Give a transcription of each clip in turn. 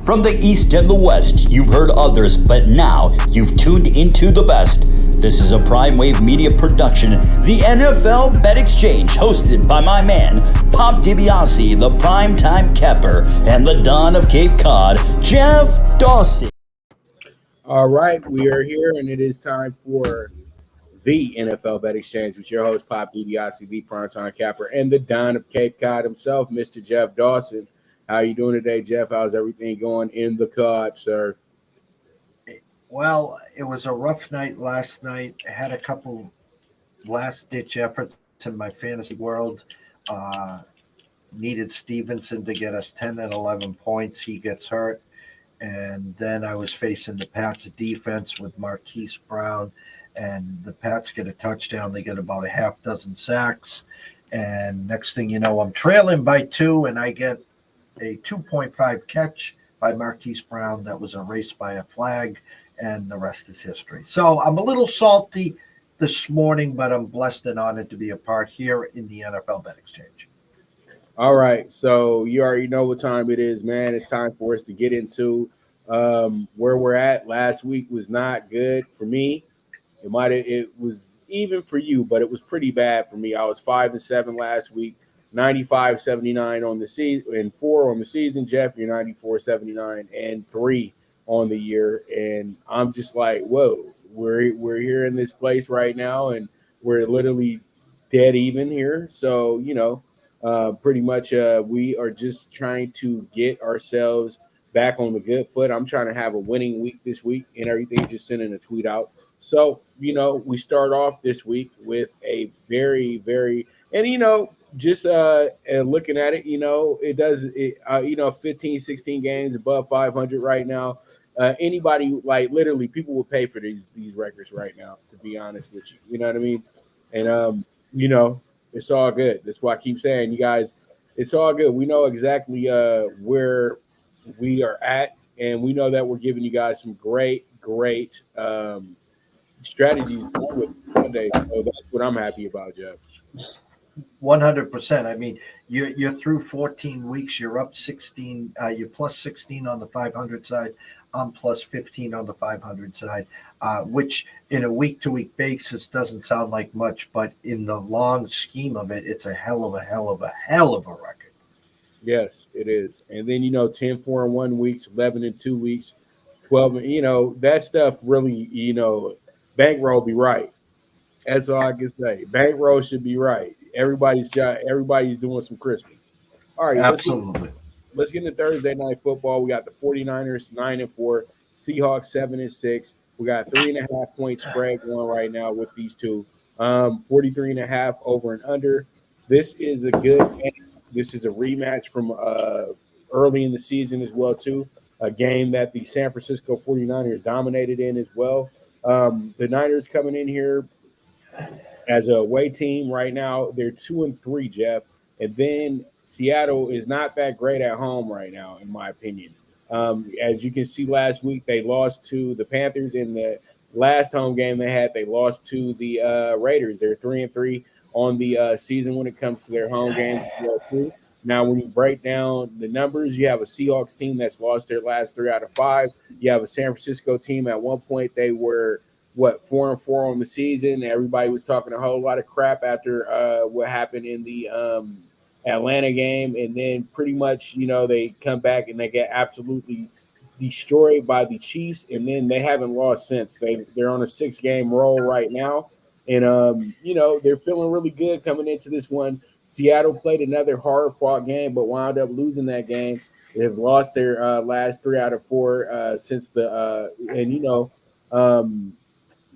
From the East and the West, you've heard others, but now you've tuned into the best. This is a Prime Wave Media production, the NFL Bet Exchange, hosted by my man, Pop DiBiase, the primetime capper, and the Don of Cape Cod, Jeff Dawson. All right, we are here, and it is time for the NFL Bet Exchange with your host, Pop DiBiase, the primetime capper, and the Don of Cape Cod himself, Mr. Jeff Dawson. How are you doing today, Jeff? How's everything going in the cod, sir? Well, it was a rough night last night. I had a couple last-ditch efforts in my fantasy world. Needed Stevenson to get us 10 and 11 points. He gets hurt. And then I was facing the Pats defense with Marquise Brown. And the Pats get a touchdown. They get about a half dozen sacks. And next thing you know, I'm trailing by 2, and I get a 2.5 catch by Marquise Brown that was erased by a flag, and the rest is history. So I'm a little salty this morning, but I'm blessed and honored to be a part here in the NFL Bet Exchange. All right, so you already know what time it is, man. It's time for us to get into where we're at. Last week was not good for me. It was even for you, but it was pretty bad for me. I was 5-7 last week. 95-79 on the season and 4 on the season. Jeff, you're 94-79 and 3 on the year. And I'm just like, whoa, we're here in this place right now, and we're literally dead even here. So, pretty much we are just trying to get ourselves back on the good foot. I'm trying to have a winning week this week and everything, just sending a tweet out. So, we start off this week with a very, very, and, just looking at it, it does, 15, 16 games above 500 right now. Anybody, like literally people will pay for these records right now, to be honest with you. You know what I mean? And, it's all good. That's why I keep saying, you guys, it's all good. We know exactly where we are at, and we know that we're giving you guys some great strategies with Sunday. So that's what I'm happy about, Jeff. 100%. I mean, you're through 14 weeks. You're up 16. You're plus 16 on the 500 side. I'm plus 15 on the 500 side, which in a week-to-week basis doesn't sound like much, but in the long scheme of it, it's a hell of a record. Yes, it is. And then 10-4 in 1 week, 11 in 2 weeks, 12. That stuff really, bankroll be right. That's all I can say. Bankroll should be right. Everybody's doing some Christmas. All right. Absolutely. Let's get into Thursday night football. We got the 49ers 9-4, Seahawks 7-6. We got 3.5 point spread going right now with these two. 43.5 over and under. This is a good game. This is a rematch from early in the season as well, too. A game that the San Francisco 49ers dominated in as well. The Niners coming in here as a away team right now, they're 2-3, Jeff. And then Seattle is not that great at home right now, in my opinion. As you can see, last week they lost to the Panthers in the last home game they had. They lost to the Raiders. They're 3-3 on the season when it comes to their home games as well, too. Now, when you break down the numbers, you have a Seahawks team that's lost their last 3 out of 5. You have a San Francisco team. At one point, they were 4-4 on the season. Everybody was talking a whole lot of crap after what happened in the Atlanta game, and then pretty much they come back and they get absolutely destroyed by the Chiefs, and then they haven't lost since. They're on a 6-game roll right now, and they're feeling really good coming into this one. Seattle played another hard-fought game, but wound up losing that game. They've lost their last 3 out of 4 since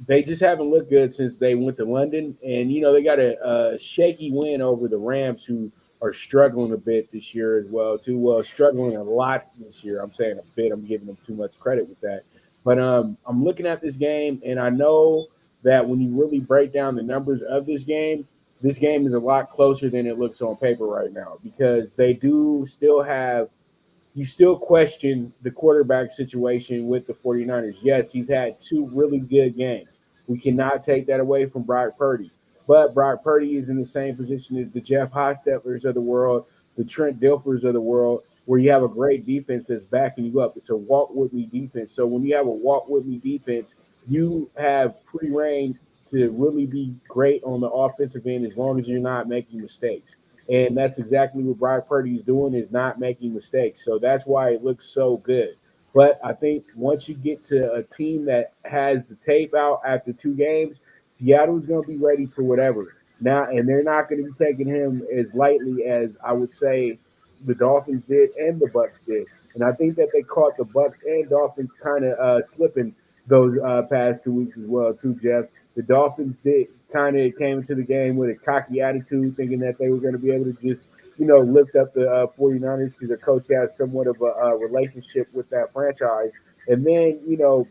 they just haven't looked good since they went to London. And, they got a shaky win over the Rams, who are struggling a bit this year as well, too. Well, struggling a lot this year. I'm saying a bit. I'm giving them too much credit with that. But I'm looking at this game, and I know that when you really break down the numbers of this game is a lot closer than it looks on paper right now, because they do still have – you still question the quarterback situation with the 49ers. Yes, he's had 2 really good games. We cannot take that away from Brock Purdy. But Brock Purdy is in the same position as the Jeff Hostetlers of the world, the Trent Dilfers of the world, where you have a great defense that's backing you up. It's a walk with me defense. So when you have a walk with me defense, you have free reign to really be great on the offensive end as long as you're not making mistakes. And that's exactly what Brock Purdy is doing, is not making mistakes. So that's why it looks so good. But I think once you get to a team that has the tape out after 2 games, Seattle's going to be ready for whatever. Now, and they're not going to be taking him as lightly as I would say the Dolphins did and the Bucks did. And I think that they caught the Bucks and Dolphins kind of slipping those past 2 weeks as well, too, Jeff. The Dolphins did kind of came into the game with a cocky attitude, thinking that they were going to be able to just, lift up the 49ers because their coach has somewhat of a relationship with that franchise. And then,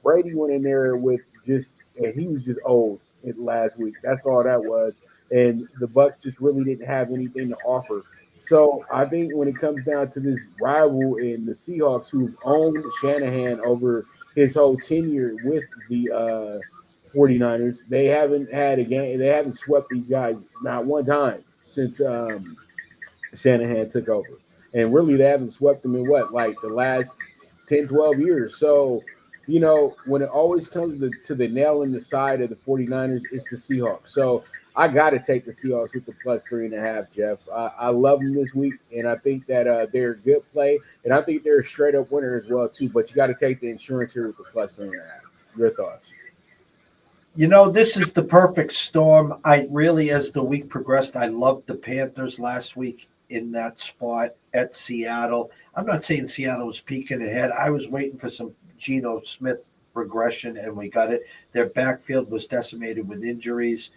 Brady went in there with and he was just old last week. That's all that was. And the Bucks just really didn't have anything to offer. So I think when it comes down to this rival in the Seahawks, who've owned Shanahan over his whole tenure with the 49ers, they haven't had a game. They haven't swept these guys not one time since Shanahan took over. And really, they haven't swept them in like the last 10, 12 years. So, when it always comes to the nail in the side of the 49ers, it's the Seahawks. So I got to take the Seahawks with the plus 3.5, Jeff. I love them this week, and I think that they're a good play. And I think they're a straight up winner as well, too. But you got to take the insurance here with the plus 3.5. Your thoughts? This is the perfect storm. I really, as the week progressed, I loved the Panthers last week in that spot at Seattle. I'm not saying Seattle was peeking ahead. I was waiting for some Geno Smith regression, and we got it. Their backfield was decimated with injuries.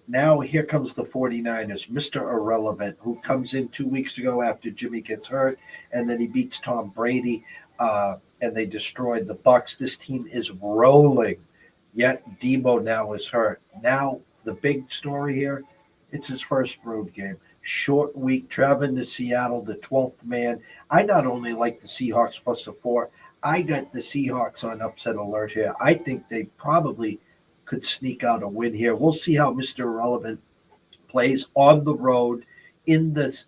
Now here comes the 49ers, Mr. Irrelevant, who comes in 2 weeks ago after Jimmy gets hurt, and then he beats Tom Brady, and they destroyed the Bucks. This team is rolling, yet Debo now is hurt. Now the big story here, it's his first road game. Short week, traveling to Seattle, the 12th man. I not only like the Seahawks plus a 4, I got the Seahawks on upset alert here. I think they probably could sneak out a win here. We'll see how Mr. Irrelevant plays on the road in this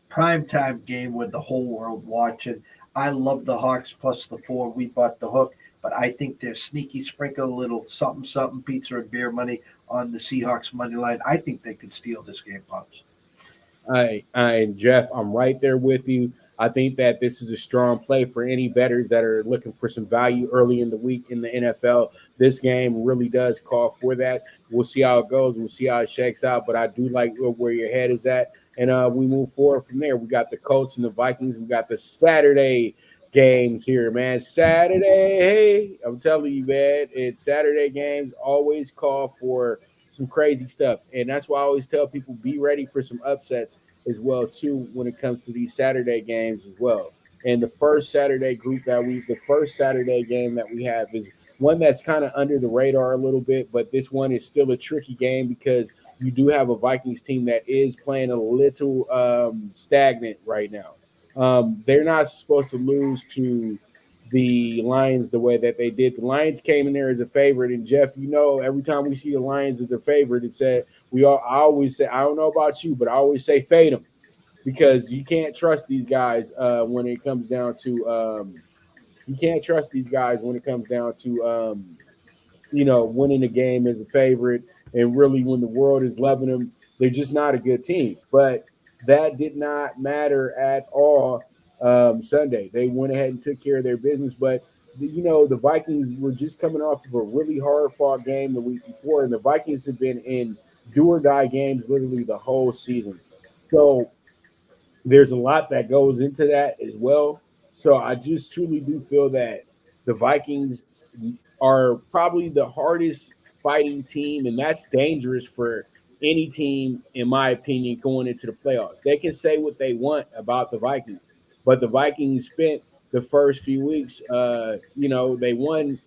primetime game with the whole world watching. I love the Hawks plus the 4. We bought the hook, but I think they're sneaky, sprinkle a little something, pizza and beer money on the Seahawks money line. I think they could steal this game, Pops. Jeff, I'm right there with you. I think that this is a strong play for any bettors that are looking for some value early in the week in the NFL. This game really does call for that. We'll see how it goes. We'll see how it shakes out. But I do like where your head is at. And we move forward from there. We got the Colts and the Vikings. We got the Saturday games here, man. Saturday, hey, I'm telling you, man, it's Saturday games always call for some crazy stuff. And that's why I always tell people be ready for some upsets as well, too, when it comes to these Saturday games as well. And the first Saturday game that we have is one that's kind of under the radar a little bit, but this one is still a tricky game because you do have a Vikings team that is playing a little stagnant right now. They're not supposed to lose to the Lions the way that they did. The Lions came in there as a favorite, and Jeff, every time we see the Lions as their favorite, I always say, I don't know about you, but I always say fade them because you can't trust these guys when it comes down to winning the game as a favorite. And really, when the world is loving them, they're just not a good team. But that did not matter at all Sunday. They went ahead and took care of their business. But, the Vikings were just coming off of a really hard-fought game the week before, and the Vikings have been in do-or-die games literally the whole season. So there's a lot that goes into that as well. So I just truly do feel that the Vikings are probably the hardest fighting team, and that's dangerous for any team, in my opinion, going into the playoffs. They can say what they want about the Vikings, but the Vikings spent the first few weeks, they won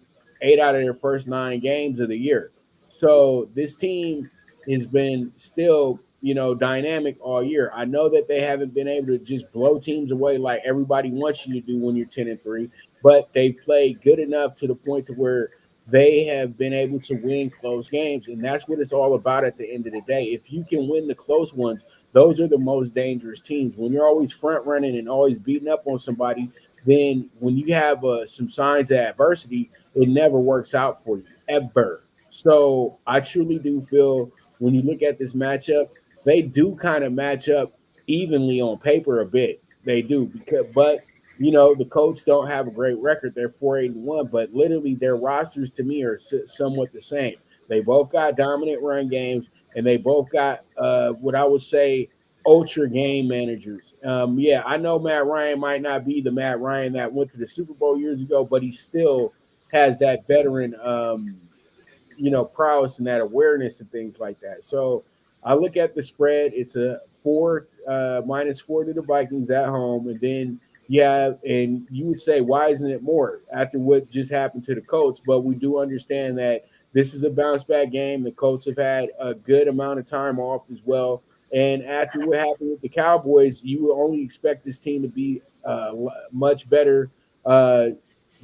8 out of their first 9 games of the year. So this team has been still, dynamic all year. I know that they haven't been able to just blow teams away like everybody wants you to do when you're 10-3, but they played good enough to the point to where they have been able to win close games. And that's what it's all about at the end of the day. If you can win the close ones, those are the most dangerous teams. When you're always front running and always beating up on somebody, then when you have some signs of adversity, it never works out for you, ever. So I truly do feel when you look at this matchup, they do kind of match up evenly on paper a bit. They do because, but the Colts don't have a great record. They're 4-8-1, but literally their rosters to me are somewhat the same. They both got dominant run games, and they both got what I would say ultra game managers. Yeah, I know Matt Ryan might not be the Matt Ryan that went to the Super Bowl years ago, but he still has that veteran prowess and that awareness and things like that. So I look at the spread. It's a -4 to the Vikings at home, and then and you would say, why isn't it more after what just happened to the Colts? But we do understand that this is a bounce back game. The Colts have had a good amount of time off as well. And after what happened with the Cowboys, you would only expect this team to be much better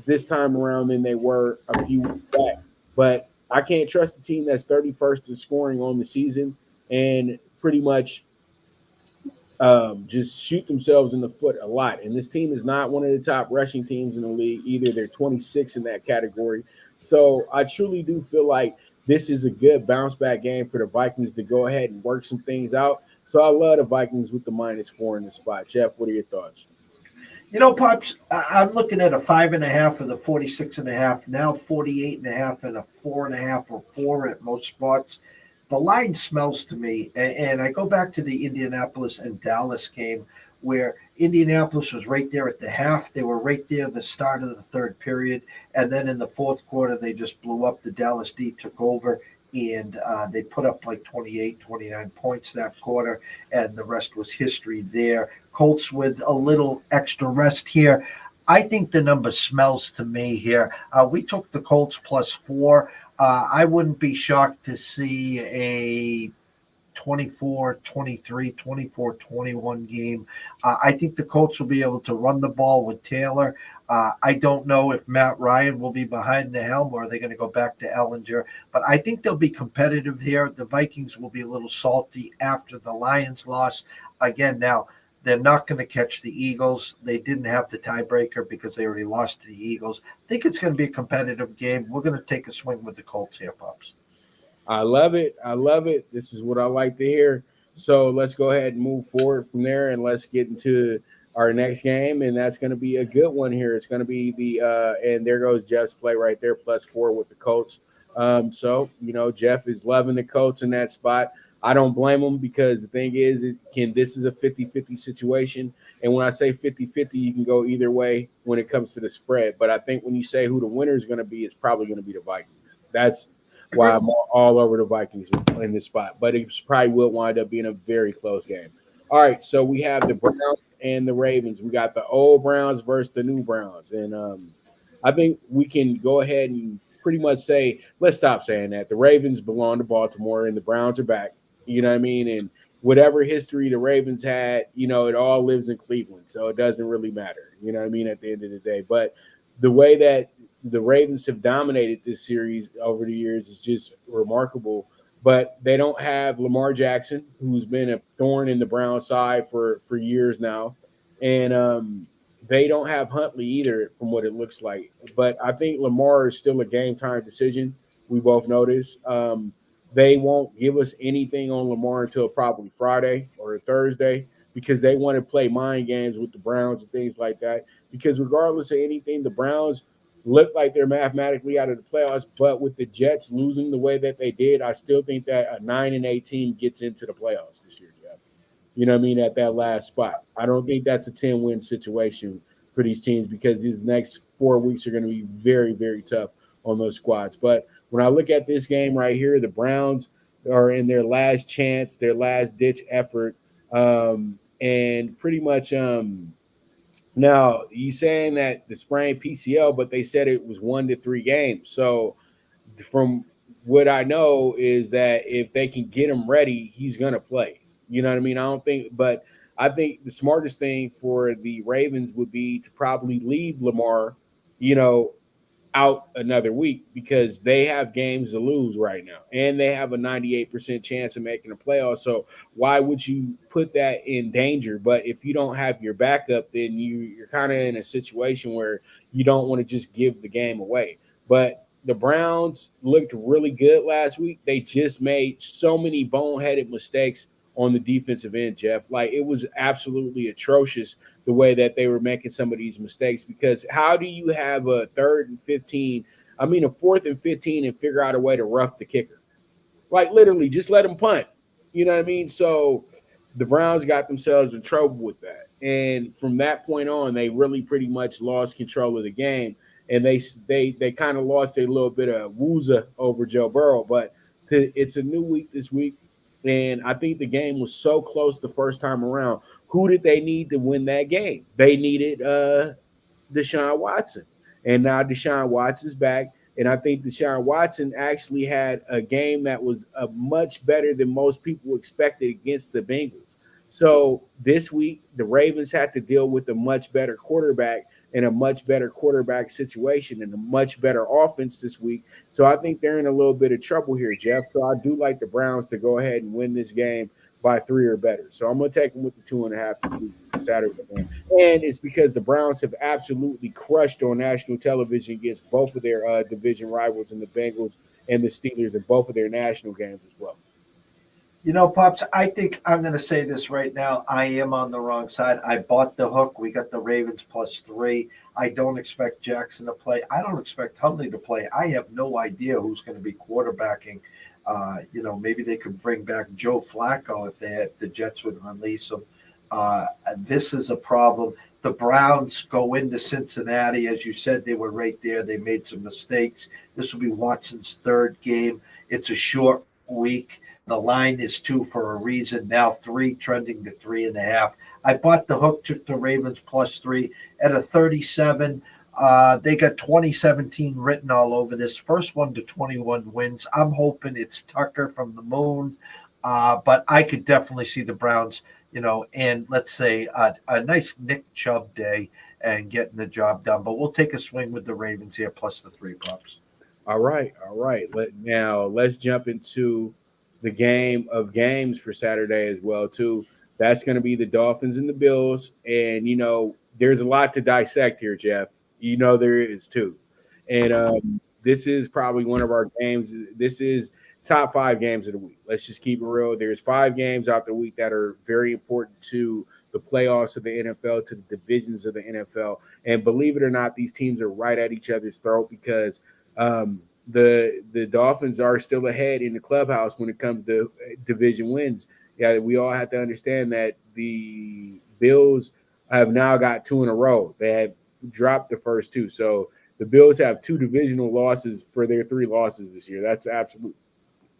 this time around than they were a few weeks back. But I can't trust a team that's 31st in scoring on the season and pretty much just shoot themselves in the foot a lot. And this team is not one of the top rushing teams in the league either. They're 26 in that category. So I truly do feel like this is a good bounce back game for the Vikings to go ahead and work some things out. So I love the Vikings with the -4 in the spot. Jeff, what are your thoughts? Pops, I'm looking at a 5.5 for the 46.5, now 48.5 and a 4.5 or 4 at most spots. The line smells to me, and I go back to the Indianapolis and Dallas game where Indianapolis was right there at the half. They were right there at the start of the third period, and then in the fourth quarter, they just blew up. The Dallas D took over, and they put up like 28, 29 points that quarter, and the rest was history there. Colts with a little extra rest here. I think the number smells to me here. We took the Colts +4. I wouldn't be shocked to see a 24-23, 24-21 game. I think the Colts will be able to run the ball with Taylor. I don't know if Matt Ryan will be behind the helm or are they going to go back to Ellinger. But I think they'll be competitive here. The Vikings will be a little salty after the Lions loss. Again, now, they're not going to catch the Eagles. They didn't have the tiebreaker because they already lost to the Eagles. I think it's going to be a competitive game. We're going to take a swing with the Colts here, Pops. I love it. I love it. This is what I like to hear. So let's go ahead and move forward from there and let's get into our next game. And that's going to be a good one here. It's going to be and there goes Jeff's play right there, +4 with the Colts. So, Jeff is loving the Colts in that spot. I don't blame him because the thing is this is a 50-50 situation. And when I say 50-50, you can go either way when it comes to the spread. But I think when you say who the winner is going to be, it's probably going to be the Vikings. That's why I'm all over the Vikings in this spot. But it probably will wind up being a very close game. All right, so we have the Browns and the Ravens. We got the old Browns versus the new Browns. And I think we can go ahead and pretty much say, let's stop saying that. The Ravens belong to Baltimore and the Browns are back. You know what I mean? And whatever history the Ravens had, it all lives in Cleveland. So it doesn't really matter. You know what I mean? At the end of the day. But the way that the Ravens have dominated this series over the years is just remarkable. But they don't have Lamar Jackson, who's been a thorn in the Browns side for years now. And they don't have Huntley either, from what it looks like. But I think Lamar is still a game-time decision. We both know this. They won't give us anything on Lamar until probably Friday or Thursday because they want to play mind games with the Browns and things like that. Because regardless of anything, the Browns look like they're mathematically out of the playoffs. But with the Jets losing the way that they did, I still think that a 9-8 team gets into the playoffs this year, Jeff. You know what I mean? At that last spot. I don't think that's a 10-win situation for these teams because these next 4 weeks are going to be very, very tough on those squads. But when I look at this game right here, the Browns are in their last chance, their last ditch effort. And pretty much now you saying that the sprained PCL, but they said it was 1 to 3 games. So from what I know is that if they can get him ready, he's going to play. You know what I mean? I think the smartest thing for the Ravens would be to probably leave Lamar, out another week because they have games to lose right now, and they have a 98% chance of making the playoffs. So why would you put that in danger? But if you don't have your backup, then you're kind of in a situation where you don't want to just give the game away. But the Browns looked really good last week. They just made so many boneheaded mistakes on the defensive end, Jeff. Like, it was absolutely atrocious the way that they were making some of these mistakes, because how do you have a 3rd and 15, I mean a 4th and 15, and figure out a way to rough the kicker? Like, literally just let them punt. You know what I mean? So the Browns got themselves in trouble with that. And from that point on, they really pretty much lost control of the game. And they kind of lost a little bit of wooza over Joe Burrow. But it's a new week this week. And I think the game was so close the first time around. Who did they need to win that game? They needed Deshaun Watson. And now Deshaun Watson's back. And I think Deshaun Watson actually had a game that was much better than most people expected against the Bengals. So this week, the Ravens had to deal with a much better quarterback and a much better quarterback situation and a much better offense this week. So I think they're in a little bit of trouble here, Jeff. So I do like the Browns to go ahead and win this game by 3 or better. So I'm going to take them with the 2.5 this week, Saturday game. And it's because the Browns have absolutely crushed on national television against both of their division rivals in the Bengals and the Steelers in both of their national games as well. You know, Pops, I think I'm going to say this right now. I am on the wrong side. I bought the hook. We got the Ravens +3. I don't expect Jackson to play. I don't expect Huntley to play. I have no idea who's going to be quarterbacking. Maybe they could bring back Joe Flacco if the Jets would release him. This is a problem. The Browns go into Cincinnati. As you said, they were right there. They made some mistakes. This will be Watson's 3rd game. It's a short week. The line is 2 for a reason. Now 3, trending to 3.5. I bought the hook, took the Ravens +3 at a 37. They got 2017 written all over this. First one to 21 wins. I'm hoping it's Tucker from the moon. But I could definitely see the Browns, and let's say a nice Nick Chubb day and getting the job done. But we'll take a swing with the Ravens here plus the 3 Pups. All right. Let's jump into the game of games for Saturday as well, too. That's going to be the Dolphins and the Bills. And, there's a lot to dissect here, Jeff. There is, too. And this is probably one of our games. This is top 5 games of the week. Let's just keep it real. There's 5 games out the week that are very important to the playoffs of the NFL, to the divisions of the NFL. And believe it or not, these teams are right at each other's throat because the Dolphins are still ahead in the clubhouse when it comes to division wins. Yeah, we all have to understand that the Bills have now got 2 in a row. They have dropped the first 2. So the Bills have 2 divisional losses for their 3 losses this year. That's absolutely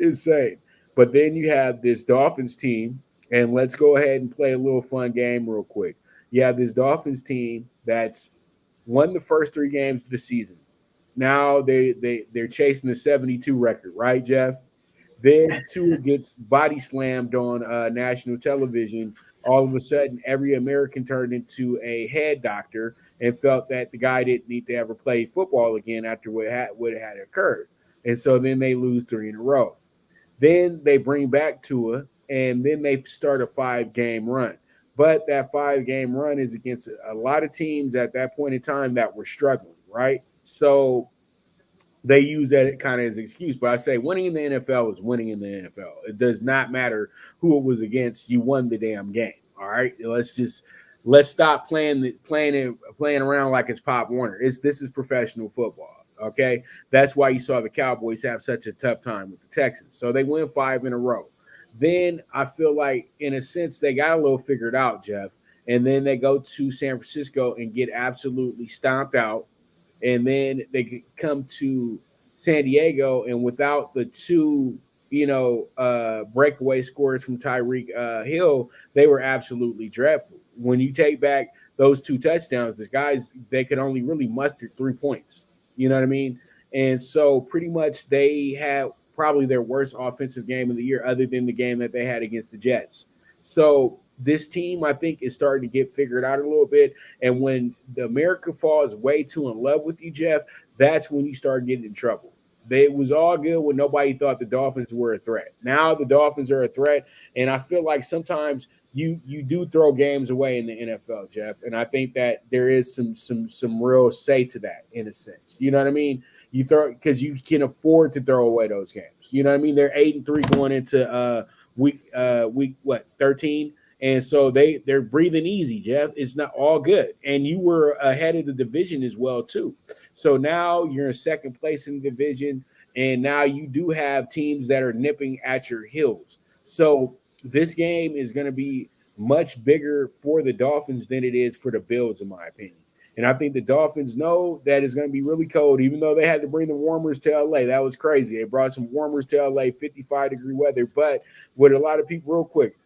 insane. But then you have this Dolphins team, and let's go ahead and play a little fun game real quick. You have this Dolphins team that's won the first 3 games of the season. Now they're chasing the 72 record, right, Jeff? Then Tua gets body slammed on national television. All of a sudden, every American turned into a head doctor and felt that the guy didn't need to ever play football again after what had occurred. And so then they lose 3 in a row. Then they bring back Tua, and then they start a 5-game run. But that 5-game run is against a lot of teams at that point in time that were struggling, right? So they use that kind of as an excuse. But I say winning in the NFL is winning in the NFL. It does not matter who it was against. You won the damn game. All right. Let's stop playing around like it's Pop Warner. This is professional football. Okay. That's why you saw the Cowboys have such a tough time with the Texans. So they win 5 in a row. Then I feel like, in a sense, they got a little figured out, Jeff. And then they go to San Francisco and get absolutely stomped out. And then they come to San Diego, and without the 2, breakaway scores from Tyreek Hill, they were absolutely dreadful. When you take back those 2 touchdowns, the guys, they could only really muster 3 points. You know what I mean? And so pretty much they had probably their worst offensive game of the year, other than the game that they had against the Jets. So this team, I think, is starting to get figured out a little bit. And when the America falls way too in love with you, Jeff, that's when you start getting in trouble. It was all good when nobody thought the Dolphins were a threat. Now the Dolphins are a threat, and I feel like sometimes you do throw games away in the NFL, Jeff. And I think that there is some real say to that in a sense. You know what I mean? You throw because you can afford to throw away those games. You know what I mean? They're 8-3 going into week what 13. And so they're breathing easy, Jeff. It's not all good. And you were ahead of the division as well, too. So now you're in second place in the division, and now you do have teams that are nipping at your heels. So this game is going to be much bigger for the Dolphins than it is for the Bills, in my opinion. And I think the Dolphins know that it's going to be really cold, even though they had to bring the warmers to LA. That was crazy. They brought some warmers to LA, 55-degree weather. But with a lot of people, real quick,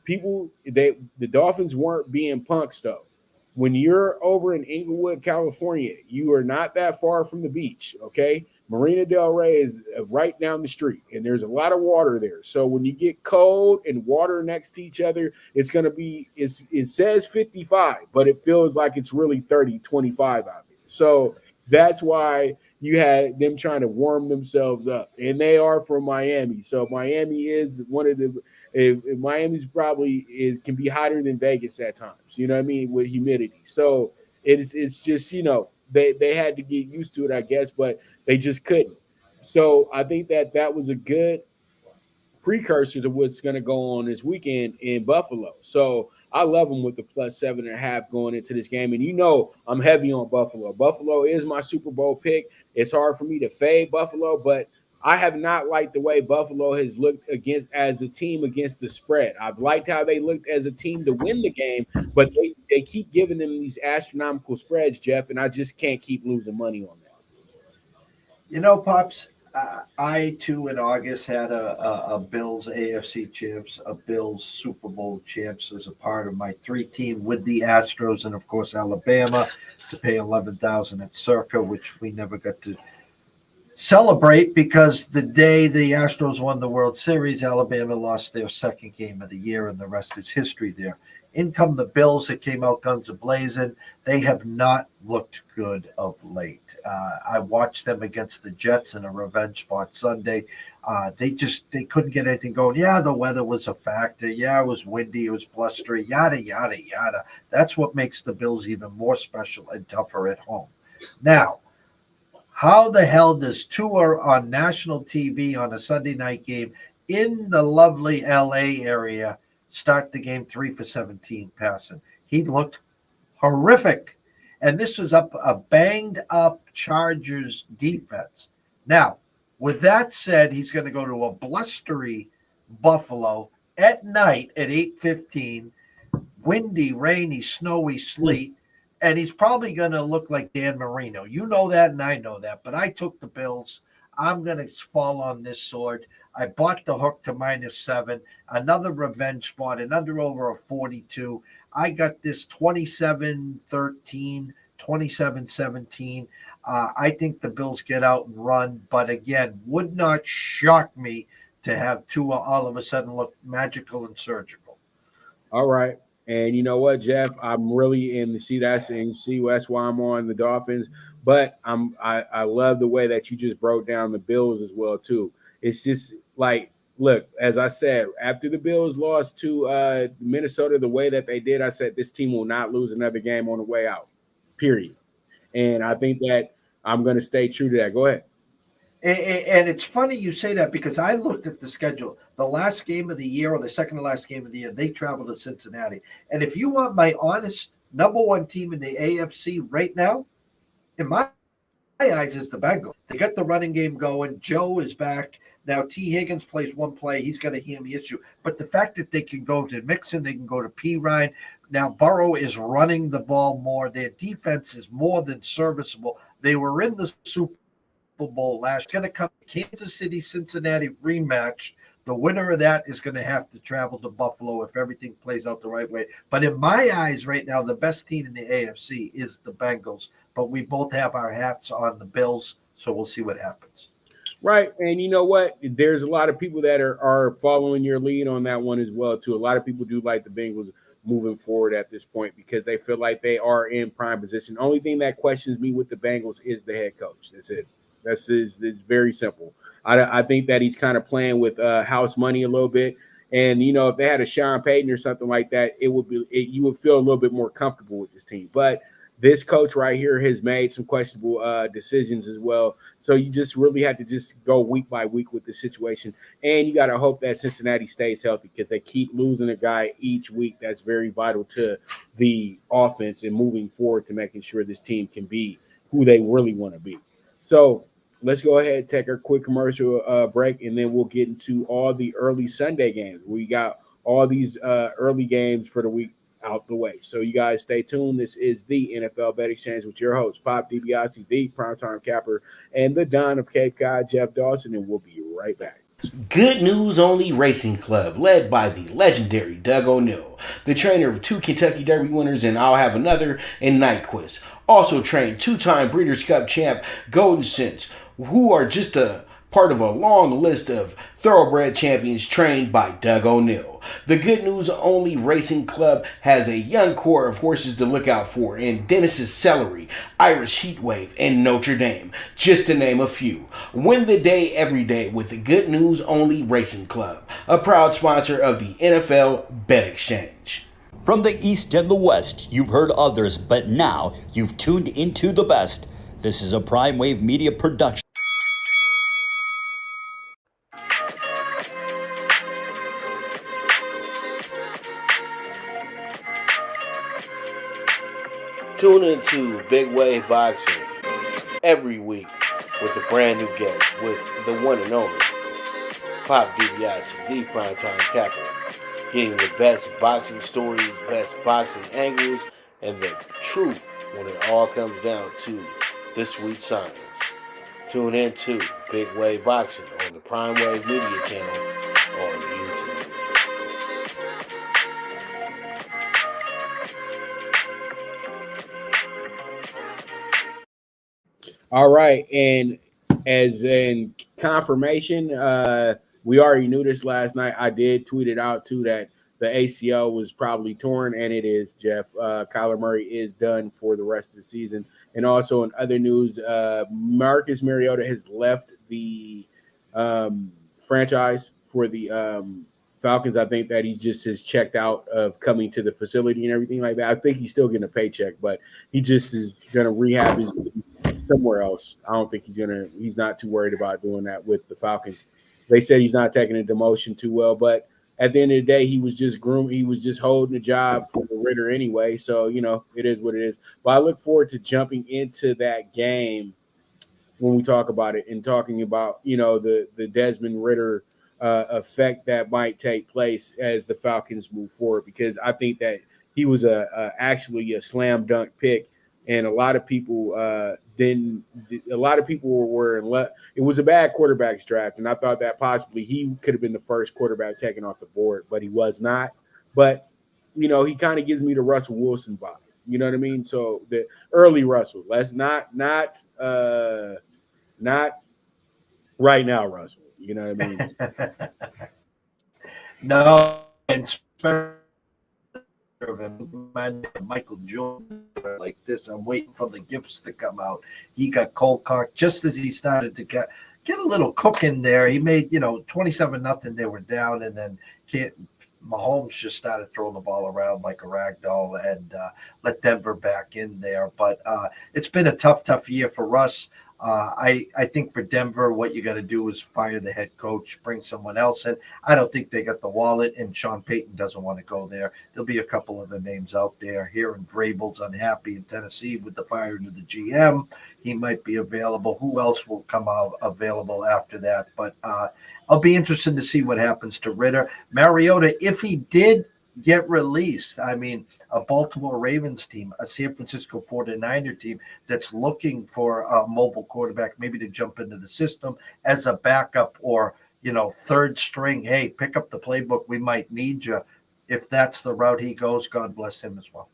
the Dolphins weren't being punks, though. When you're over in Inglewood, California, you are not that far from the beach, okay? Marina Del Rey is right down the street, and there's a lot of water there. So when you get cold and water next to each other, it's going to be – it says 55, but it feels like it's really 30, 25 out there. So that's why you had them trying to warm themselves up, and they are from Miami. So Miami is one of the – Miami's probably can be hotter than Vegas at times, you know what I mean, with humidity. So it's just, they had to get used to it, I guess, but they just couldn't. So I think that was a good precursor to what's going to go on this weekend in Buffalo. So I love them with the plus 7.5 going into this game. And I'm heavy on Buffalo. Buffalo is my Super Bowl pick. It's hard for me to fade Buffalo, but I have not liked the way Buffalo has looked as a team against the spread. I've liked how they looked as a team to win the game, but they keep giving them these astronomical spreads, Jeff, and I just can't keep losing money on that. Pops, I too in August had a Bills AFC champs, a Bills Super Bowl champs as a part of my 3-team with the Astros and of course Alabama to pay $11,000 at Circa, which we never got to celebrate because the day the Astros won the World Series, Alabama lost their second game of the year, and the rest is history there. In come the Bills that came out guns a-blazing. They have not looked good of late. I watched them against the Jets in a revenge spot Sunday. They couldn't get anything going. Yeah, the weather was a factor. Yeah, it was windy. It was blustery, yada, yada, yada. That's what makes the Bills even more special and tougher at home. Now, how the hell does Tua on national TV on a Sunday night game in the lovely LA area start the game 3 for 17 passing? He looked horrific. And this was up a banged up Chargers defense. Now, with that said, he's going to go to a blustery Buffalo at night at 8:15, windy, rainy, snowy, sleet. And he's probably going to look like Dan Marino. You know that, and I know that. But I took the Bills. I'm going to fall on this sword. I bought the hook to -7. Another revenge spot, and under over a 42. I got this 27-13, 27-17. I think the Bills get out and run. But again, would not shock me to have Tua all of a sudden look magical and surgical. All right. And you know what, Jeff? I'm really in the that's why I'm on the Dolphins. But I love the way that you just broke down the Bills as well, too. It's just like, look, as I said, after the Bills lost to Minnesota the way that they did, I said this team will not lose another game on the way out, period. And I think that I'm going to stay true to that. Go ahead. And it's funny you say that because I looked at the schedule. The last game of the year or the second to last game of the year, they traveled to Cincinnati. And if you want my honest number one team in the AFC right now, in my eyes, is the Bengals. They got the running game going. Joe is back. Now, T. Higgins plays one play. He's got a hammy issue. But the fact that they can go to Mixon, they can go to P. Ryan. Now, Burrow is running the ball more. Their defense is more than serviceable. They were in the Super Bowl last. It's going to come Kansas City, Cincinnati rematch. The winner of that is going to have to travel to Buffalo if everything plays out the right way. But in my eyes right now, the best team in the AFC is the Bengals. But we both have our hats on the Bills, so we'll see what happens. Right. And you know what? There's a lot of people that are following your lead on that one as well, too. A lot of people do like the Bengals moving forward at this point because they feel like they are in prime position. Only thing that questions me with the Bengals is the head coach. That's it. It's very simple. I think that he's kind of playing with house money a little bit. And you know, if they had a Sean Payton or something like that, you would feel a little bit more comfortable with this team. But this coach right here has made some questionable decisions as well. So you just really have to just go week by week with the situation. And you got to hope that Cincinnati stays healthy because they keep losing a guy each week. That's very vital to the offense and moving forward to making sure this team can be who they really want to be. So let's go ahead and take our quick commercial break, and then we'll get into all the early Sunday games. We got all these early games for the week out the way. So you guys stay tuned. This is the NFL Bet Exchange with your host, Pop DiBiase, the primetime capper, and the Don of Cape Cod, Jeff Dawson, and we'll be right back. Good News Only Racing Club, led by the legendary Doug O'Neill, the trainer of 2 Kentucky Derby winners and I'll Have Another and Nyquist. Also trained 2-time Breeders' Cup champ Golden Sense, who are just a part of a long list of thoroughbred champions trained by Doug O'Neill. The Good News Only Racing Club has a young core of horses to look out for in Dennis's Celery, Irish Heatwave, and Notre Dame, just to name a few. Win the day every day with the Good News Only Racing Club, a proud sponsor of the NFL Bet Exchange. From the East and the West, you've heard others, but now you've tuned into the best. This is a Prime Wave Media production. Tune into Big Wave Boxing every week with a brand new guest with the one and only Pop DiBiase, the primetime capper, getting the best boxing stories, best boxing angles, and the truth when it all comes down to the sweet science. Tune in to Big Wave Boxing on the Prime Wave Media channel on YouTube. All right. And as in confirmation, we already knew this last night. I did tweet it out too that the ACL was probably torn, and it is, Jeff. Kyler Murray is done for the rest of the season. And also in other news, Marcus Mariota has left the franchise for the Falcons. I think that he just has checked out of coming to the facility and everything like that. I think he's still getting a paycheck, but he just is going to rehab his somewhere else. I don't think he's not too worried about doing that with the Falcons. They said he's not taking a demotion too well, but at the end of the day, he was just groomed. He was just holding a job for the Ritter anyway. So, you know, it is what it is. But I look forward to jumping into that game when we talk about it and talking about, you know, the Desmond Ritter effect that might take place as the Falcons move forward, because I think that he was actually a slam dunk pick. And a lot of people were it was a bad quarterback's draft, and I thought that possibly he could have been the first quarterback taken off the board, but he was not. But you know, he kind of gives me the Russell Wilson vibe. You know what I mean? So the early Russell, let's not right now, Russell. You know what I mean? No, and Michael Jordan like this. I'm waiting for the gifts to come out. He got cold cocked just as he started to get a little cooking there. He made 27-0. They were down, and then Mahomes just started throwing the ball around like a rag doll and let Denver back in there. But it's been a tough year for Russ. I think for Denver, what you got to do is fire the head coach, bring someone else in. I don't think they got the wallet, and Sean Payton doesn't want to go there. There'll be a couple other names out there. Here, and Vrabel's unhappy in Tennessee with the firing of the GM. He might be available. Who else will come out available after that? But I'll be interested to see what happens to Ritter. Mariota, if he did get released, I mean, a Baltimore Ravens team, a San Francisco 49er team that's looking for a mobile quarterback, maybe to jump into the system as a backup or, third string. Hey, pick up the playbook. We might need you. If that's the route he goes, God bless him as well.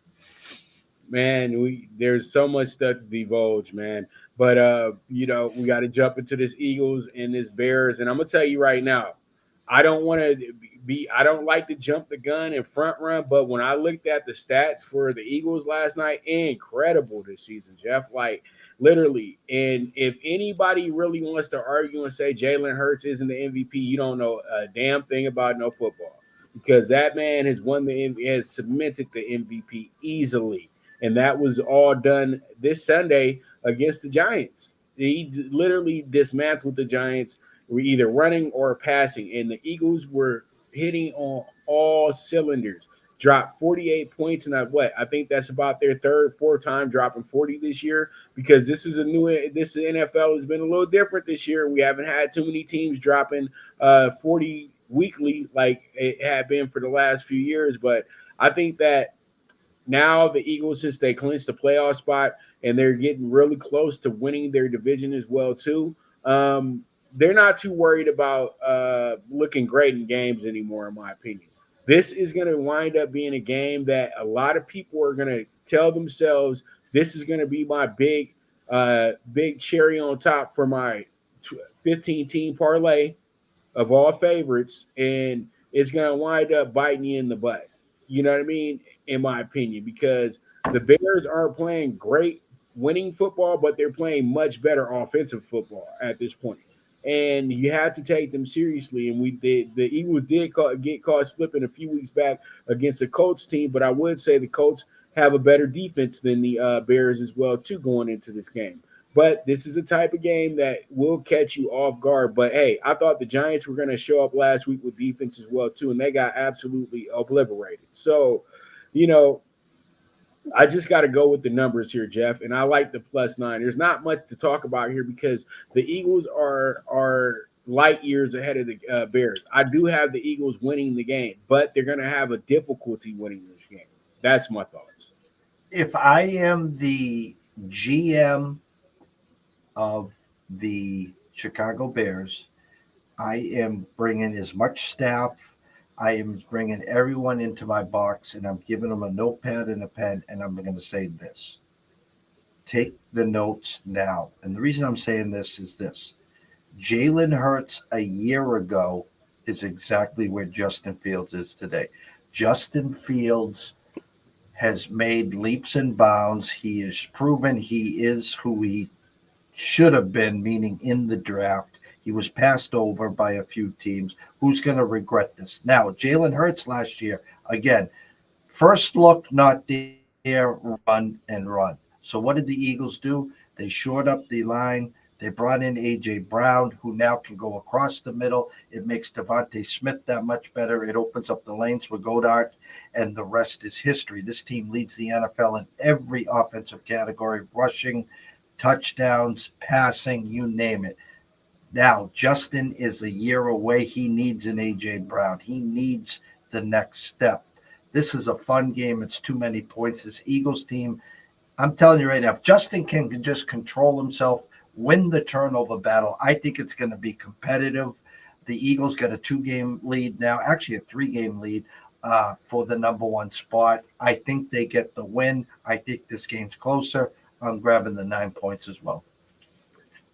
Man, there's so much stuff to divulge, man. But we got to jump into this Eagles and this Bears, and I'm gonna tell you right now, I don't want to I don't like to jump the gun and front run, but when I looked at the stats for the Eagles last night, incredible this season, Jeff. Like literally, and if anybody really wants to argue and say Jalen Hurts isn't the MVP, you don't know a damn thing about no football because that man has has cemented the MVP easily, and that was all done this Sunday against the Giants. He literally dismantled the Giants. Were either running or passing, and the Eagles were hitting on all cylinders. Dropped 48 points, and I think that's about their third, fourth time dropping 40 this year because this NFL has been a little different this year. We haven't had too many teams dropping 40 weekly like it had been for the last few years, but I think that now the Eagles, since they clinched the playoff spot and they're getting really close to winning their division as well too, they're not too worried about looking great in games anymore, in my opinion. This is going to wind up being a game that a lot of people are going to tell themselves this is going to be my big cherry on top for my 15 team parlay of all favorites, and it's going to wind up biting you in the butt. You know what I mean? In my opinion, because the Bears aren't playing great winning football, but they're playing much better offensive football at this point. And you have to take them seriously. And we did. The Eagles get caught slipping a few weeks back against the Colts team, but I would say the Colts have a better defense than the Bears as well too going into this game. But this is a type of game that will catch you off guard. But hey, I thought the Giants were going to show up last week with defense as well too, and they got absolutely obliterated. So, you know, I just got to go with the numbers here, Jeff, and I like the +9. There's not much to talk about here because the Eagles are light years ahead of the Bears. I do have the Eagles winning the game, but they're going to have a difficulty winning this game. That's my thoughts. If I am the GM of the Chicago Bears, I am bringing as much staff. I am bringing everyone into my box, and I'm giving them a notepad and a pen, and I'm going to say this. Take the notes now. And the reason I'm saying this is this. Jalen Hurts a year ago is exactly where Justin Fields is today. Justin Fields has made leaps and bounds. He has proven he is who he should have been, meaning in the draft. He was passed over by a few teams. Who's going to regret this? Now, Jalen Hurts last year, again, first look, not there, run and run. So what did the Eagles do? They shored up the line. They brought in A.J. Brown, who now can go across the middle. It makes Devontae Smith that much better. It opens up the lanes for Goddard, and the rest is history. This team leads the NFL in every offensive category, rushing, touchdowns, passing, you name it. Now, Justin is a year away. He needs an A.J. Brown. He needs the next step. This is a fun game. It's too many points. This Eagles team, I'm telling you right now, if Justin can just control himself, win the turnover battle, I think it's going to be competitive. The Eagles got a 2-game lead now, actually a 3-game lead for the number 1 spot. I think they get the win. I think this game's closer. I'm grabbing the 9 points as well.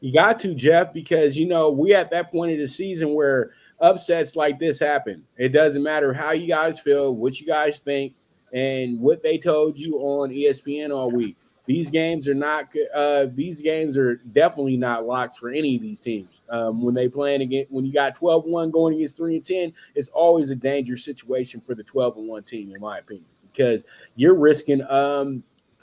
You got to, Jeff, because, we at that point of the season where upsets like this happen. It doesn't matter how you guys feel, what you guys think, and what they told you on ESPN all week. These games are not. These games are definitely not locks for any of these teams. When they playing again, when you got 12-1 going against 3-10, it's always a dangerous situation for the 12-1 team, in my opinion, because you're risking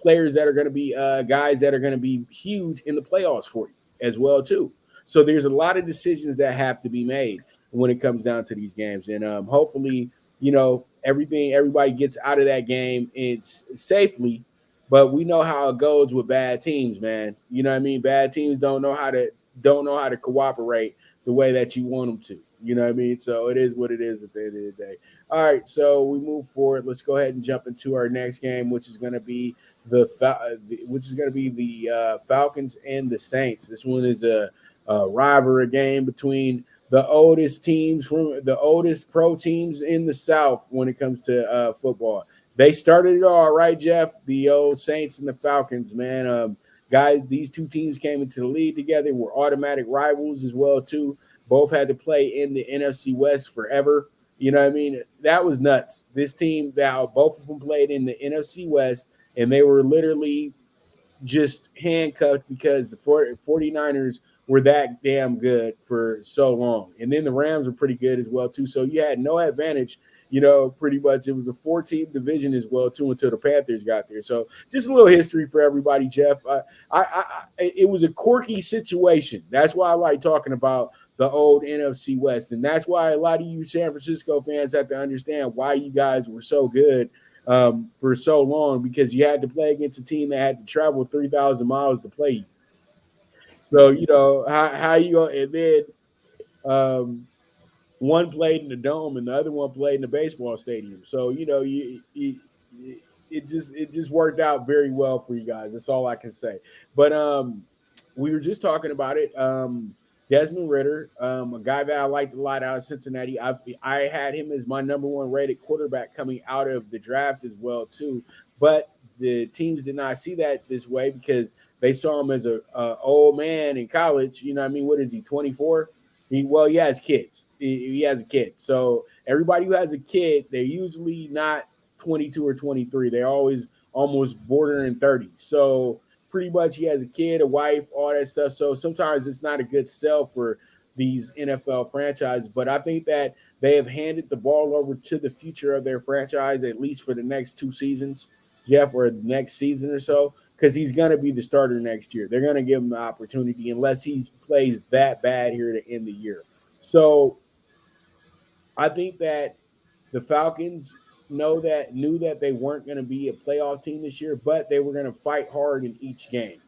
players that are going to be guys that are going to be huge in the playoffs for you as well too. So there's a lot of decisions that have to be made when it comes down to these games, and hopefully, everybody gets out of that game safely. But we know how it goes with bad teams, man. You know what I mean? Bad teams don't know how to cooperate the way that you want them to. You know what I mean? So it is what it is at the end of the day. All right, so we move forward. Let's go ahead and jump into our next game, which is going to be the Falcons and the Saints. This one is a rivalry game between the oldest pro teams in the South when it comes to football. they started it all right, Jeff. The old Saints and the Falcons, man. Guys, these two teams came into the league together, were automatic rivals as well, too. Both had to play in the NFC West forever. You know what I mean? That was nuts. This team, that both of them played in the NFC West, and they were literally just handcuffed because the 49ers were that damn good for so long. And then the Rams were pretty good as well, too. So you had no advantage, pretty much. It was a 4-team division as well, too, until the Panthers got there. So just a little history for everybody, Jeff. It was a quirky situation. That's why I like talking about the old NFC West. And that's why a lot of you San Francisco fans have to understand why you guys were so good for so long, because you had to play against a team that had to travel 3,000 miles to play you. So, how you go, and then one played in the dome and the other one played in the baseball stadium. So, it just worked out very well for you guys. That's all I can say. But we were just talking about it. Desmond Ridder, a guy that I liked a lot out of Cincinnati. I had him as my number one rated quarterback coming out of the draft as well, too. But the teams did not see that this way because they saw him as a old man in college. You know what I mean? What is he, 24? He has kids. He has a kid. So everybody who has a kid, they're usually not 22 or 23. They're always almost bordering 30. So pretty much he has a kid, a wife, all that stuff. So sometimes it's not a good sell for these NFL franchises. But I think that they have handed the ball over to the future of their franchise, at least for the next 2 seasons, Jeff, or the next season or so, because he's going to be the starter next year. They're going to give him the opportunity unless he plays that bad here to end the year. So I think that the Falcons knew that they weren't going to be a playoff team this year, but they were going to fight hard in each game,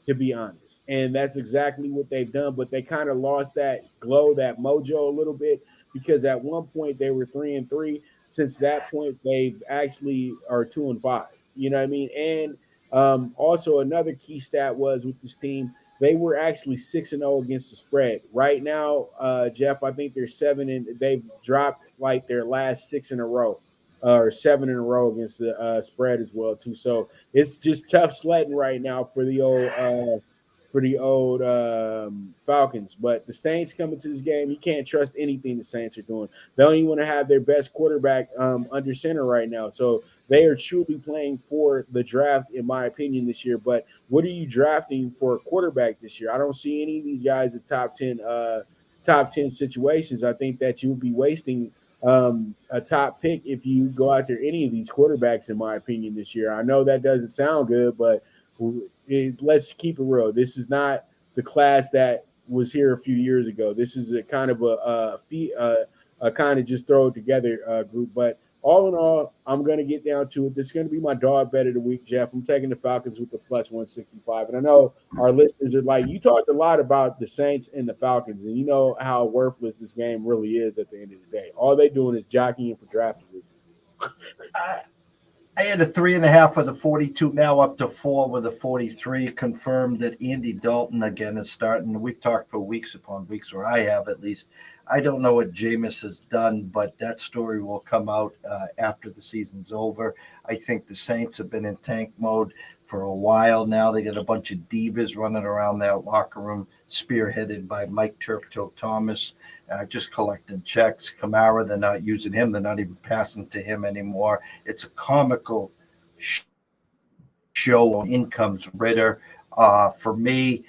to be honest. And that's exactly what they've done. But they kind of lost that glow, that mojo a little bit, because at one point they were 3-3. Since that point, they actually are 2-5. You know what I mean? And also another key stat was with this team, they were actually 6-0 against the spread. Right now, Jeff, I think they're 7 and they've dropped like their last 6 in a row. Or 7 in a row against the spread as well too. So it's just tough sledding right now for the old Falcons. But the Saints coming to this game, you can't trust anything the Saints are doing. They don't even want to have their best quarterback under center right now. So they are truly playing for the draft, in my opinion, this year. But what are you drafting for a quarterback this year? I don't see any of these guys as top 10 situations. I think that you would be wasting a top pick if you go after any of these quarterbacks, in my opinion, this year. I know that doesn't sound good, but let's keep it real. This is not the class that was here a few years ago. This is a kind of a kind of just throw it together group. But all in all, I'm going to get down to it. This is going to be my dog bet of the week, Jeff. I'm taking the Falcons with the plus 165. And I know our listeners are like, you talked a lot about the Saints and the Falcons, and you know how worthless this game really is at the end of the day. All they doing is jockeying for draft position. I had a 3.5 for the 42, now up to 4 with a 43. Confirmed that Andy Dalton again is starting. We've talked for weeks upon weeks, or I have at least. I don't know what Jameis has done, but that story will come out after the season's over. I think the Saints have been in tank mode for a while now. They got a bunch of divas running around that locker room, spearheaded by Mike Turptoe Thomas, just collecting checks. Kamara, they're not using him. They're not even passing to him anymore. It's a comical show. In comes Ridder. For me,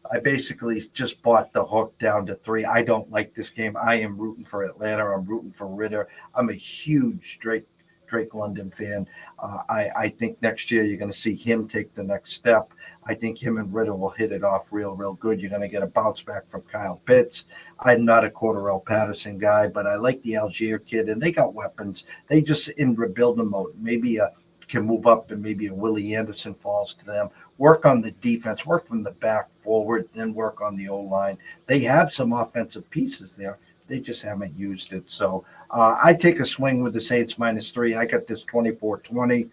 I basically just bought the hook down to 3. I don't like this game. I am rooting for Atlanta. I'm rooting for Ridder. I'm a huge Drake London fan. I think next year you're going to see him take the next step. I think him and Ridder will hit it off real good. You're going to get a bounce back from Kyle Pitts. I'm not a Cordarrelle Patterson guy, but I like the Algier kid, and they got weapons. They just in rebuilding mode. Maybe can move up, and maybe a Willie Anderson falls to them. Work on the defense, work from the back forward, then work on the O-line. They have some offensive pieces there. They just haven't used it. So I take a swing with the Saints -3. I got this 24-20.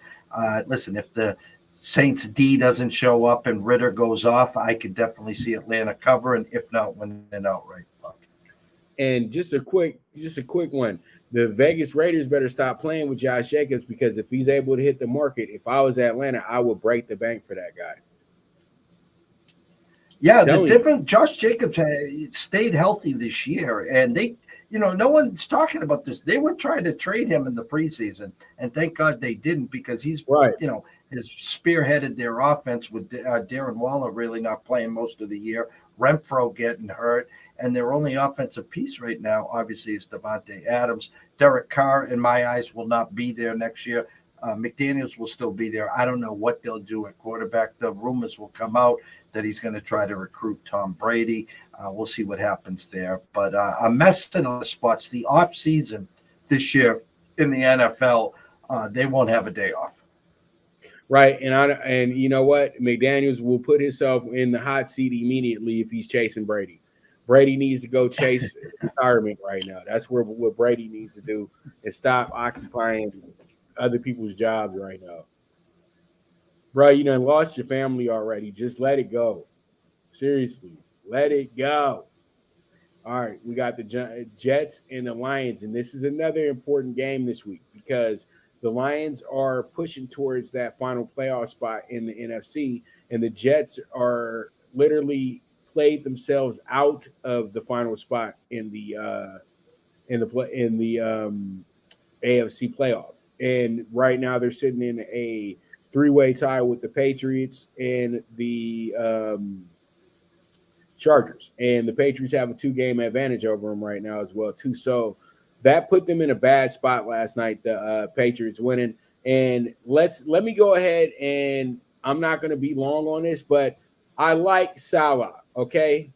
Listen, if the Saints D doesn't show up and Ridder goes off, I could definitely see Atlanta cover, and if not, win an outright. And just a quick one. the Vegas Raiders better stop playing with Josh Jacobs, because if he's able to hit the market, if I was Atlanta, I would break the bank for that guy. Yeah, the different Josh Jacobs stayed healthy this year, and they, no one's talking about this. They were trying to trade him in the preseason, and thank God they didn't, because he's right. Has spearheaded their offense with Darren Waller really not playing most of the year, Renfro getting hurt, and their only offensive piece right now, obviously, is Devontae Adams. Derek Carr, in my eyes, will not be there next year. McDaniels will still be there. I don't know what they'll do at quarterback. The rumors will come out that he's going to try to recruit Tom Brady. We'll see what happens there. But a mess in the spots. The offseason this year in the NFL, they won't have a day off. Right, and you know what? McDaniels will put himself in the hot seat immediately if he's chasing Brady. Brady needs to go chase retirement right now. That's what Brady needs to do, is stop occupying other people's jobs right now. Bro, you done lost your family already. Just let it go. Seriously, let it go. All right, we got the Jets and the Lions, and this is another important game this week, because the Lions are pushing towards that final playoff spot in the NFC, and the Jets are literally played themselves out of the final spot in the AFC playoff. And right now they're sitting in a 3-way tie with the Patriots and the Chargers, and the Patriots have a 2-game advantage over them right now as well too. So that put them in a bad spot last night, the Patriots winning. And let me go ahead, and I'm not going to be long on this, but I like Salah. Okay,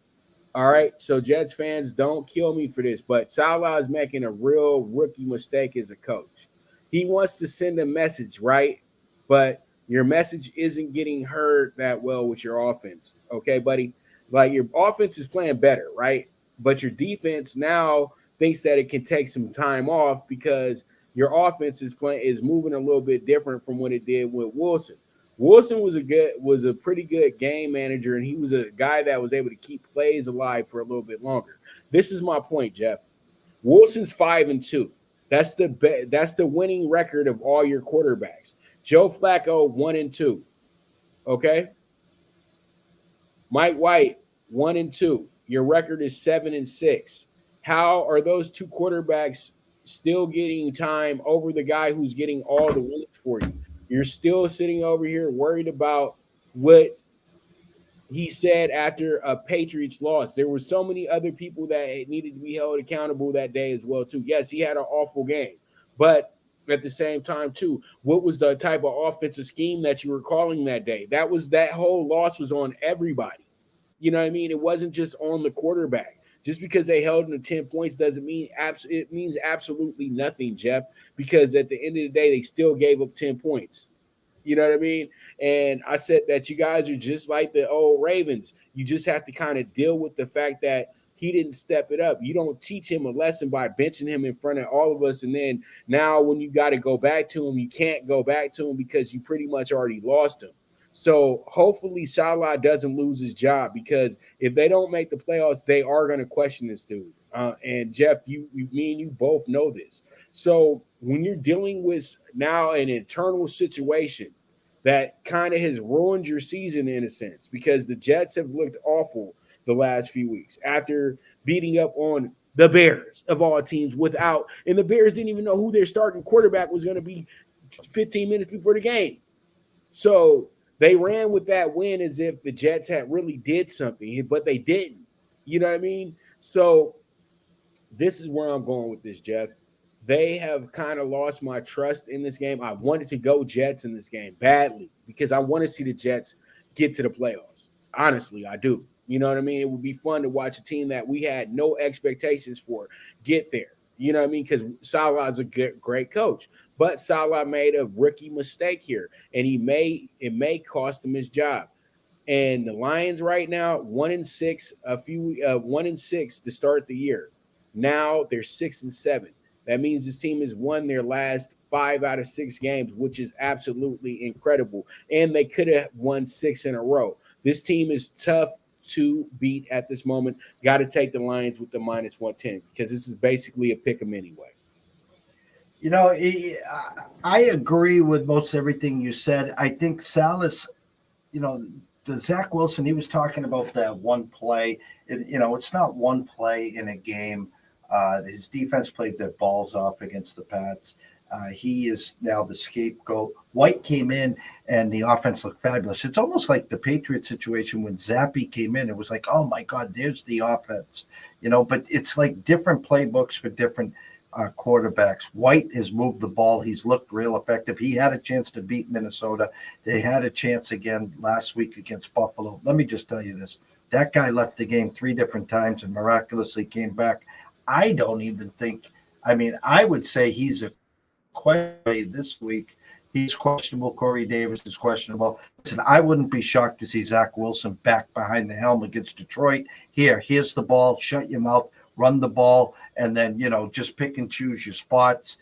all right. So Jets fans, don't kill me for this, but Salah is making a real rookie mistake as a coach. He wants to send a message, right? But your message isn't getting heard that well with your offense. Okay, buddy? Like, your offense is playing better, right? But your defense now thinks that it can take some time off, because your offense is moving a little bit different from what it did with Wilson. Wilson was a pretty good game manager, and he was a guy that was able to keep plays alive for a little bit longer. This is my point, Jeff. Wilson's 5-2. That's the winning record of all your quarterbacks. Joe Flacco 1-2. Okay. Mike White 1-2. Your record is 7-6. How are those two quarterbacks still getting time over the guy who's getting all the wins for you? You're still sitting over here worried about what he said after a Patriots loss. There were so many other people that needed to be held accountable that day as well too. Yes, he had an awful game, but at the same time too, what was the type of offensive scheme that you were calling that day? That whole loss was on everybody. You know what I mean? It wasn't just on the quarterback. Just because they held him to 10 points doesn't mean it means absolutely nothing, Jeff, because at the end of the day, they still gave up 10 points. You know what I mean? And I said that you guys are just like the old Ravens. You just have to kind of deal with the fact that he didn't step it up. You don't teach him a lesson by benching him in front of all of us. And then now when you got to go back to him, you can't go back to him because you pretty much already lost him. So hopefully Salah doesn't lose his job, because if they don't make the playoffs, they are going to question this dude. And Jeff, me and you both know this. So when you're dealing with now an internal situation that kind of has ruined your season in a sense, because the Jets have looked awful the last few weeks after beating up on the Bears of all teams and the Bears didn't even know who their starting quarterback was going to be 15 minutes before the game. So they ran with that win as if the Jets had really did something, but they didn't. You know what I mean? So this is where I'm going with this, Jeff. They have kind of lost my trust in this game. I wanted to go Jets in this game badly, because I want to see the Jets get to the playoffs. Honestly, I do. You know what I mean? It would be fun to watch a team that we had no expectations for get there. You know what I mean? Because Salah is a great coach. But Salah made a rookie mistake here, and it may cost him his job. And the Lions right now 1-6, 1-6 to start the year. Now they're 6-7. That means this team has won their last 5 out of 6 games, which is absolutely incredible. And they could have won 6 in a row. This team is tough to beat at this moment. Got to take the Lions with the -110, because this is basically a pick 'em anyway. You know, I agree with most everything you said. I think Salas, you know, the Zach Wilson, he was talking about that one play. It's not one play in a game. His defense played their balls off against the Pats. He is now the scapegoat. White came in and the offense looked fabulous. It's almost like the Patriots situation when Zappy came in. It was like, oh my God, there's the offense, but it's like different playbooks for different quarterbacks. White has moved the ball. He's looked real effective. He had a chance to beat Minnesota. They had a chance again last week against Buffalo. Let me just tell you this. That guy left the game 3 different times and miraculously came back. I don't even think, I would say he's a question this week. He's questionable. Corey Davis is questionable. Listen, I wouldn't be shocked to see Zach Wilson back behind the helm against Detroit. Here's the ball. Shut your mouth. Run the ball, and then, just pick and choose your spots.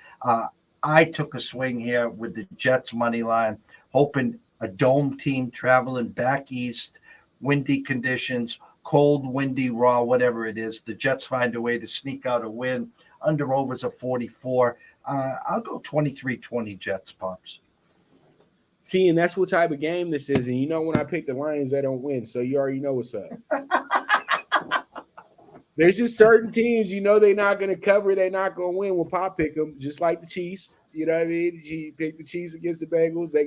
I took a swing here with the Jets money line, hoping a dome team traveling back east, windy conditions, cold, windy, raw, whatever it is. The Jets find a way to sneak out a win. Under overs of 44. I'll go 23-20 Jets, Pops. See, and that's what type of game this is. And when I pick the Lions, they don't win. So you already know what's up. There's just certain teams, they're not going to cover. They're not going to win when Pop pick them, just like the Chiefs. You know what I mean? He picked the Chiefs against the Bengals. They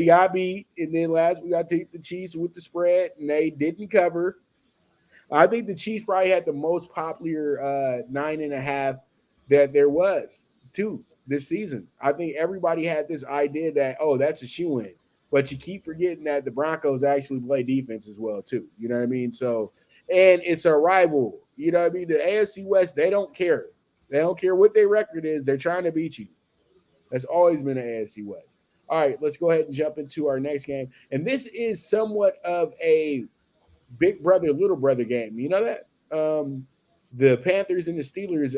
got beat. And then last week I took the Chiefs with the spread, and they didn't cover. I think the Chiefs probably had the most popular 9.5 that there was, too, this season. I think everybody had this idea that, that's a shoe-in. But you keep forgetting that the Broncos actually play defense as well, too. You know what I mean? So, and it's a rival. You know what I mean? The AFC West, they don't care. They don't care what their record is. They're trying to beat you. That's always been an AFC West. All right, let's go ahead and jump into our next game. And this is somewhat of a big brother, little brother game. You know that? The Panthers and the Steelers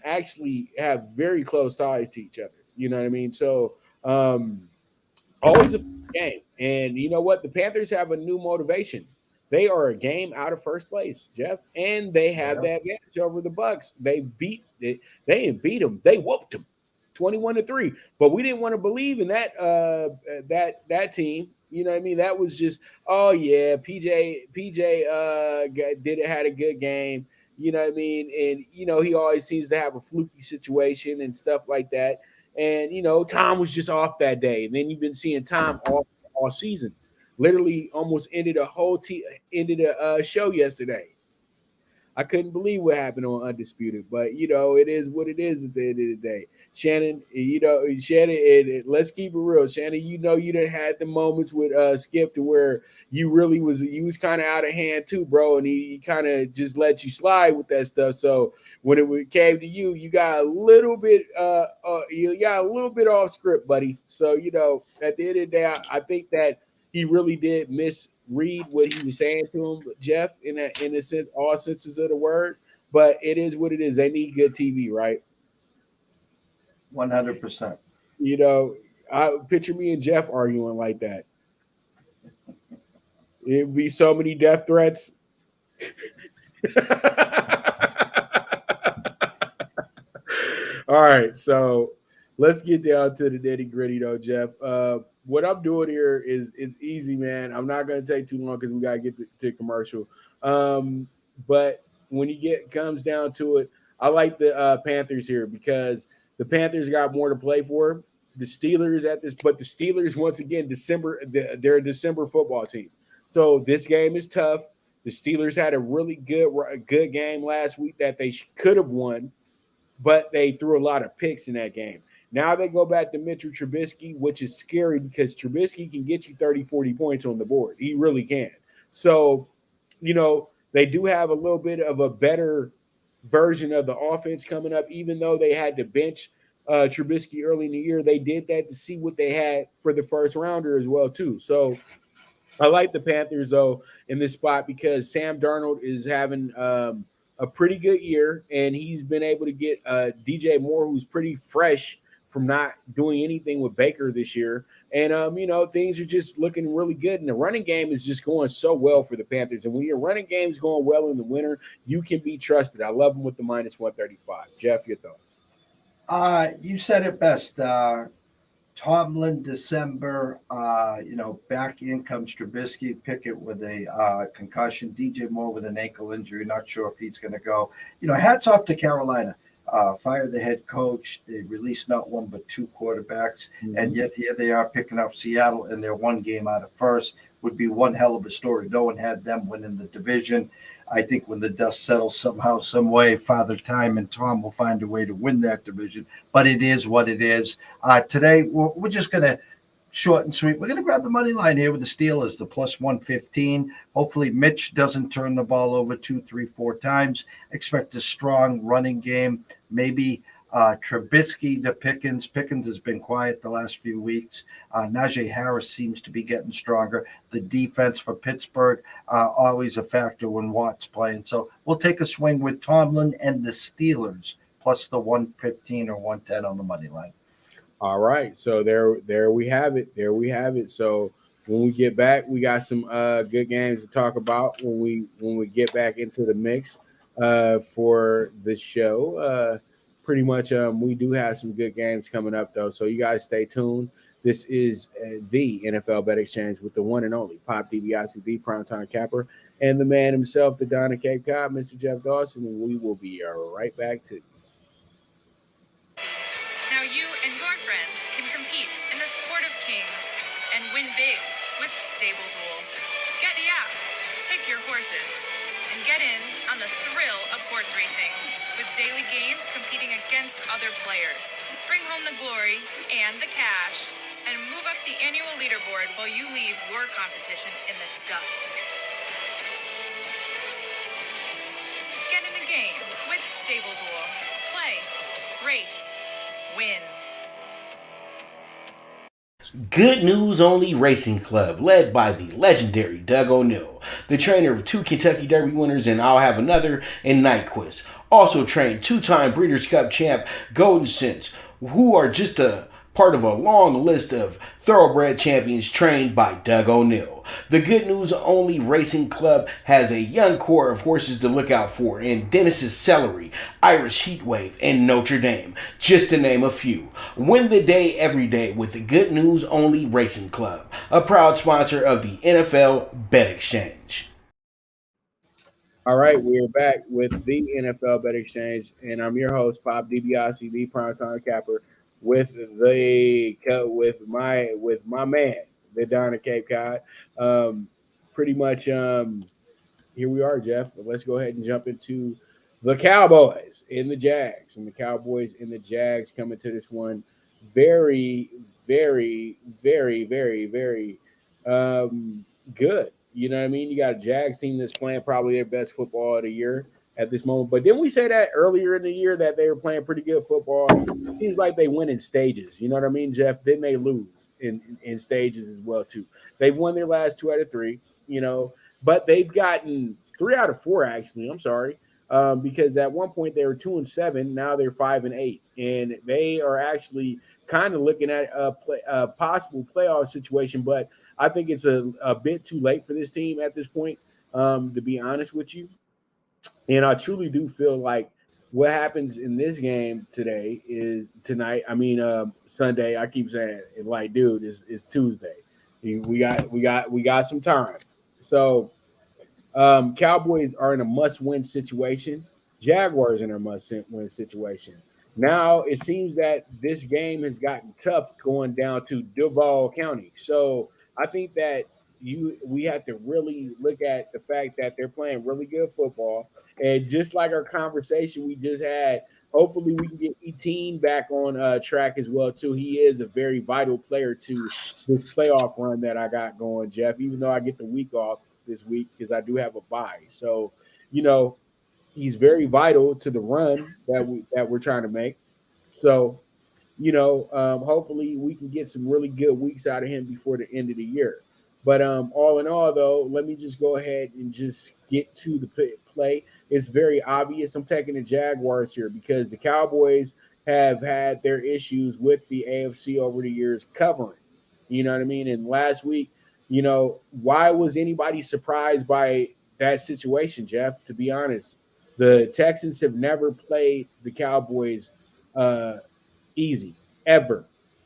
actually have very close ties to each other. You know what I mean? So always a fun game. And you know what? The Panthers have a new motivation. They are a game out of first place, Jeff, and they have that advantage over the Bucks. They didn't beat them. They whooped them 21-3. But we didn't want to believe in that that team. You know what I mean? That was just, oh yeah, PJ had a good game. You know what I mean? And he always seems to have a fluky situation and stuff like that. And Tom was just off that day. And then you've been seeing Tom off all season. Literally almost ended a show yesterday. I couldn't believe what happened on Undisputed, but it is what it is at the end of the day. Shannon, and let's keep it real. Shannon, you done had the moments with Skip to where you was kind of out of hand too, bro, and he kind of just let you slide with that stuff. So when it came to you, you got a little bit off script, buddy. So at the end of the day, I think that he really did misread what he was saying to him, Jeff, in a sense, all senses of the word. But it is what it is. They need good TV, right? 100%. I picture me and Jeff arguing like that. It'd be so many death threats. All right, so let's get down to the nitty gritty, though, Jeff. What I'm doing here is easy, man. I'm not going to take too long because we got to get to commercial. But when comes down to it, I like the Panthers here because the Panthers got more to play for. The Steelers but the Steelers, once again, they're a December football team. So this game is tough. The Steelers had a really good game last week that they could have won, but they threw a lot of picks in that game. Now they go back to Mitchell Trubisky, which is scary because Trubisky can get you 30, 40 points on the board. He really can. So, they do have a little bit of a better version of the offense coming up, even though they had to bench Trubisky early in the year. They did that to see what they had for the first rounder as well, too. So I like the Panthers, though, in this spot because Sam Darnold is having a pretty good year, and he's been able to get DJ Moore, who's pretty fresh from not doing anything with Baker this year. And, things are just looking really good. And the running game is just going so well for the Panthers. And when your running game is going well in the winter, you can be trusted. I love them with the -135. Jeff, your thoughts? You said it best. Tomlin, December, back in comes Trubisky, Pickett with a concussion, DJ Moore with an ankle injury. Not sure if he's going to go. Hats off to Carolina. Fired the head coach. They released not one but two quarterbacks, and yet here they are picking up Seattle, and they're one game out of first. Would be one hell of a story. No one had them winning the division. I think when the dust settles somehow, some way, Father Time and Tom will find a way to win that division. But it is what it is. Today, we're just going to short and sweet. We're going to grab the money line here with the Steelers, the plus 115. Hopefully, Mitch doesn't turn the ball over 2, 3, 4 times. Expect a strong running game. Maybe Trubisky to Pickens. Pickens has been quiet the last few weeks. Najee Harris seems to be getting stronger. The defense for Pittsburgh, always a factor when Watt's playing. So we'll take a swing with Tomlin and the Steelers, plus the 115 or 110 on the money line. All right. So there we have it. There we have it. So when we get back, we got some good games to talk about when we get back into the mix for the show. Pretty much, we do have some good games coming up, though. So you guys stay tuned. This is the NFL Bet Exchange with the one and only Pop DiBiase, the primetime capper, and the man himself, the Don of Cape Cod, Mr. Jeff Dawson, and we will be right back to you. Now you and your friends can compete in the sport of kings and win big with Stable Duel. Get the app, pick your horses, and get in on the thrill of horse racing. With daily games competing against other players. Bring home the glory and the cash, and move up the annual leaderboard while you leave your competition in the dust. Get in the game with Stable Duel. Play, race, win. Good News Only Racing Club, led by the legendary Doug O'Neill, the trainer of 2 Kentucky Derby winners, and I'll have another in Nyquist. Also trained 2-time Breeders' Cup champ Golden Sense, who are just a part of a long list of thoroughbred champions trained by Doug O'Neill. The Good News Only Racing Club has a young core of horses to look out for in Dennis's Celery, Irish Heatwave, and Notre Dame, just to name a few. Win the day every day with the Good News Only Racing Club, a proud sponsor of the NFL Bet Exchange. All right, we're back with the NFL Bet Exchange, and I'm your host, Pop DiBiase, the primetime capper, with my man, the Don of Cape Cod. Pretty much, here we are, Jeff. Let's go ahead and jump into the Cowboys and the Jags, and the Cowboys and the Jags coming to this one very, very, very, very, very good. You know what I mean? You got a Jags team that's playing probably their best football of the year at this moment. But didn't we say that earlier in the year that they were playing pretty good football? It seems like they win in stages. You know what I mean, Jeff? Then they lose in stages as well, too. They've won their last 2 out of 3, but they've gotten 3 out of 4, actually. I'm sorry. Because at one point they were 2-7. Now they're 5-8. And they are actually kind of looking at a possible playoff situation, but I think it's a bit too late for this team at this point, to be honest with you. And I truly do feel like what happens in this game tonight. Sunday. I keep saying it like, dude, it's Tuesday. We got some time. So Cowboys are in a must-win situation. Jaguars in a must-win situation. Now it seems that this game has gotten tough going down to Duval County. So I think that we have to really look at the fact that they're playing really good football. And just like our conversation we just had, hopefully we can get E13 back on track as well, too. He is a very vital player to this playoff run that I got going, Jeff, even though I get the week off this week because I do have a bye. So, he's very vital to the run that we're trying to make. So, hopefully we can get some really good weeks out of him before the end of the year. But all in all, though, let me just go ahead and just get to the play. It's very obvious. I'm taking the Jaguars here because the Cowboys have had their issues with the AFC over the years covering. You know what I mean? And last week, why was anybody surprised by that situation, Jeff? To be honest, the Texans have never played the Cowboys easy, ever.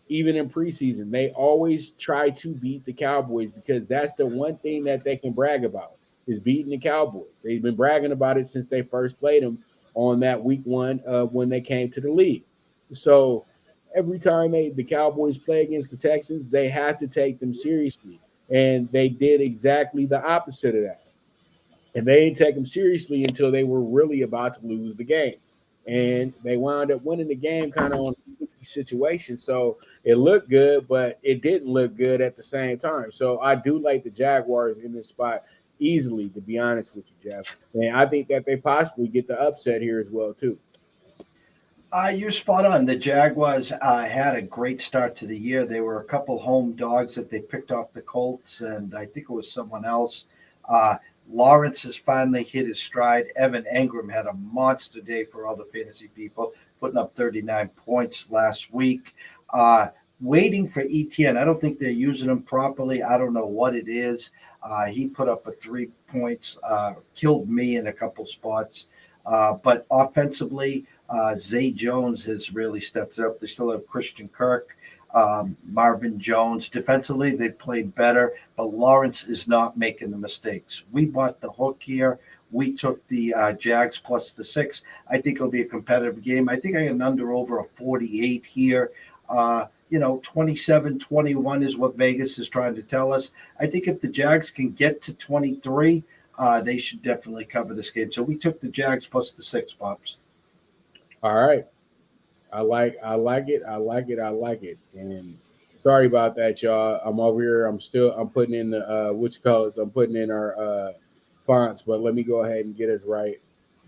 Even in preseason, they always try to beat the Cowboys because that's the one thing that they can brag about is beating the Cowboys. They've been bragging about it since they first played them on that week one when they came to the league. So every time the Cowboys play against the Texans, they have to take them seriously. And they did exactly the opposite of that. And they didn't take them seriously until they were really about to lose the game. And they wound up winning the game kind of on a situation. So it looked good, but it didn't look good at the same time. So I do like the Jaguars in this spot easily, to be honest with you, Jeff. And I think that they possibly get the upset here as well, too. You're spot on. The Jaguars had a great start to the year. They were a couple home dogs that they picked off the Colts, and I think it was someone else. Lawrence has finally hit his stride. Evan Engram had a monster day for all the fantasy people, putting up 39 points last week. Waiting for ETN. I don't think they're using him properly. I don't know what it is. He put up a 3 points, killed me in a couple spots. But offensively, Zay Jones has really stepped up. They still have Christian Kirk, Marvin Jones. Defensively, they played better, but Lawrence is not making the mistakes. We bought the hook here. We took the Jags plus the 6. I think it'll be a competitive game. I think I get an under over a 48 here. 27-21 is what Vegas is trying to tell us. I think if the Jags can get to 23, they should definitely cover this game. So we took the Jags plus the 6, Pops. All right. I like it. And sorry about that, y'all. I'm over here. I'm putting in the I'm putting in our fonts, but let me go ahead and get us right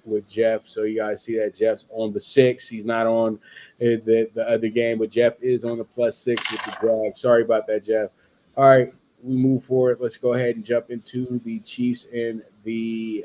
with Jeff. So you guys see that Jeff's on the 6. He's not on the other game, but Jeff is on the plus 6 with the drag. Sorry about that, Jeff. All right, we move forward. Let's go ahead and jump into the Chiefs and the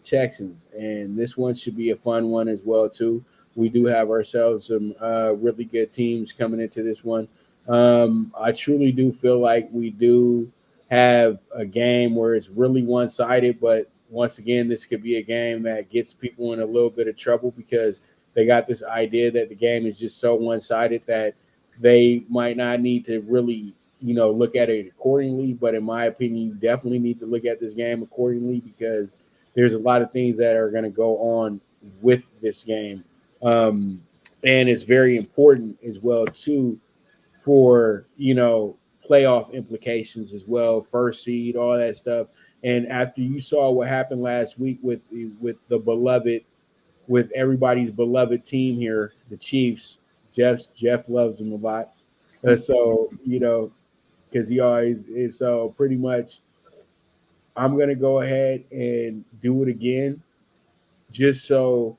Texans, and this one should be a fun one as well too. We do have ourselves some really good teams coming into this one. I truly do feel like we do have a game where it's really one-sided, but once again, this could be a game that gets people in a little bit of trouble because they got this idea that the game is just so one-sided that they might not need to really, look at it accordingly. But in my opinion, you definitely need to look at this game accordingly because there's a lot of things that are going to go on with this game. And it's very important as well, too, for, playoff implications as well, first seed, all that stuff. And after you saw what happened last week with everybody's beloved team here, the Chiefs, Jeff loves them a lot. So, because he always is. So pretty much I'm going to go ahead and do it again just so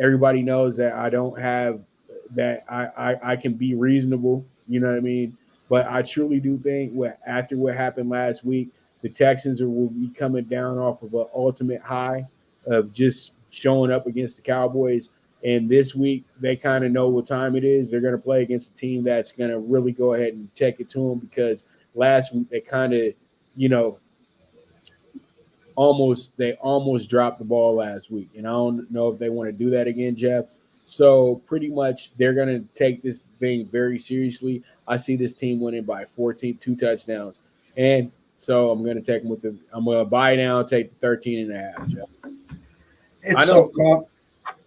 everybody knows that I don't have that I can be reasonable. You know what I mean? But I truly do think after what happened last week, the Texans will be coming down off of an ultimate high of just showing up against the Cowboys. And this week, they kind of know what time it is. They're going to play against a team that's going to really go ahead and take it to them because last week they kind of, almost dropped the ball last week. And I don't know if they want to do that again, Jeff. So pretty much they're going to take this thing very seriously. I see this team winning by 14, 2 touchdowns. And so I'm going to take them I'm going to buy down, take the 13.5, Jeff.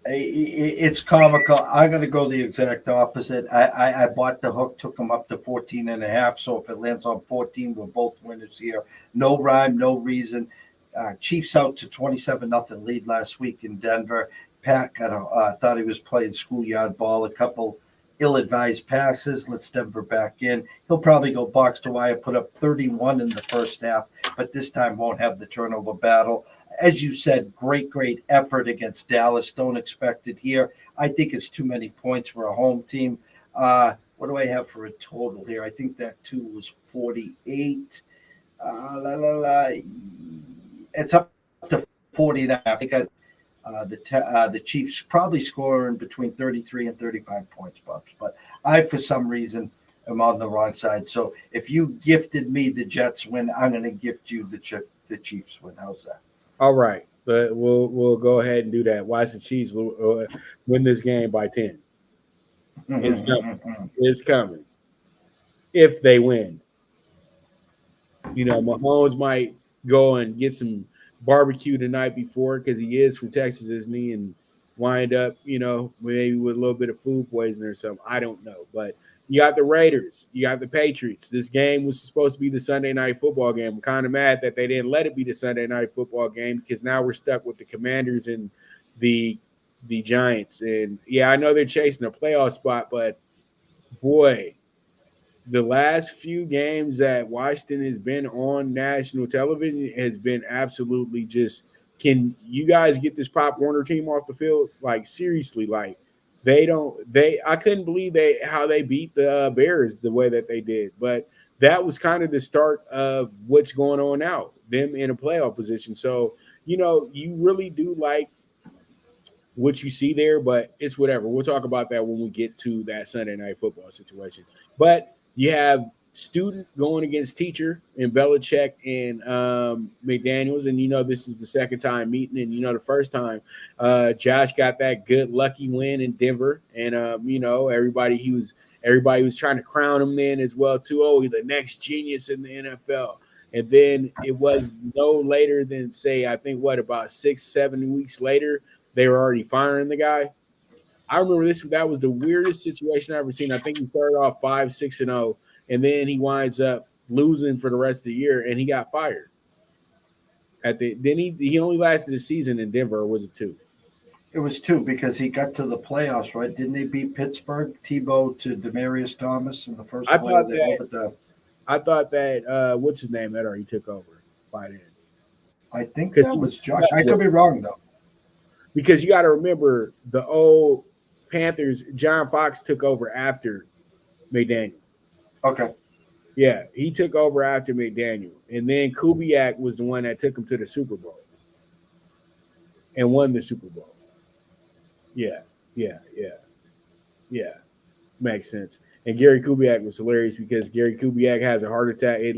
It's comical. I'm going to go the exact opposite. I bought the hook, took them up to 14.5. So if it lands on 14, we're both winners here. No rhyme, no reason. Chiefs out to 27-0 lead last week in Denver. Pat thought he was playing schoolyard ball. A couple ill-advised passes. Let's Denver back in. He'll probably go box to wire, put up 31 in the first half, but this time won't have the turnover battle. As you said, great effort against Dallas. Don't expect it here. I think it's too many points for a home team. What do I have for a total here? I think that too was 48. It's up to 49. I think the Chiefs probably scoring between 33 and 35 points, Bubs. But I, for some reason, am on the wrong side. So if you gifted me the Jets win, I'm going to gift you the Chiefs win. How's that? All right. But we'll go ahead and do that. Watch the Chiefs win this game by 10. It's coming. It's coming. If they win. Mahomes might go and get some barbecue the night before because he is from Texas, isn't he? And wind up, maybe with a little bit of food poisoning or something. I don't know. But you got the Raiders, you got the Patriots. This game was supposed to be the Sunday night football game. I'm kind of mad that they didn't let it be the Sunday night football game because now we're stuck with the Commanders and the Giants. And yeah, I know they're chasing a playoff spot, but boy, the last few games that Washington has been on national television has been absolutely just. Can you guys get this Pop Warner team off the field? Like seriously, like they don't. I couldn't believe how they beat the Bears the way that they did. But that was kind of the start of what's going on now. Them in a playoff position. So you really do like what you see there, but it's whatever. We'll talk about that when we get to that Sunday night football situation. But you have student going against teacher in Belichick and McDaniels, and this is the second time meeting, and the first time Josh got that good lucky win in Denver, and everybody was trying to crown him then as well too. Oh, he's the next genius in the NFL. And then it was no later than I think about 6-7 weeks later, they were already firing the guy. I remember that was the weirdest situation I've ever seen. I think he started off 5-6-0, and then he winds up losing for the rest of the year, and he got fired. Then he only lasted a season in Denver, or was it 2? It was 2 because he got to the playoffs, right? Didn't he beat Pittsburgh, Tebow to Demaryius Thomas in the first play of the overtime? I thought that what's his name had already took over by then. I think that was Josh. I could be wrong though. Because you got to remember the old Panthers, John Fox took over after McDaniel. Okay. Yeah, he took over after McDaniel. And then Kubiak was the one that took him to the Super Bowl and won the Super Bowl. Yeah. Makes sense. And Gary Kubiak was hilarious because Gary Kubiak has a heart attack. I'm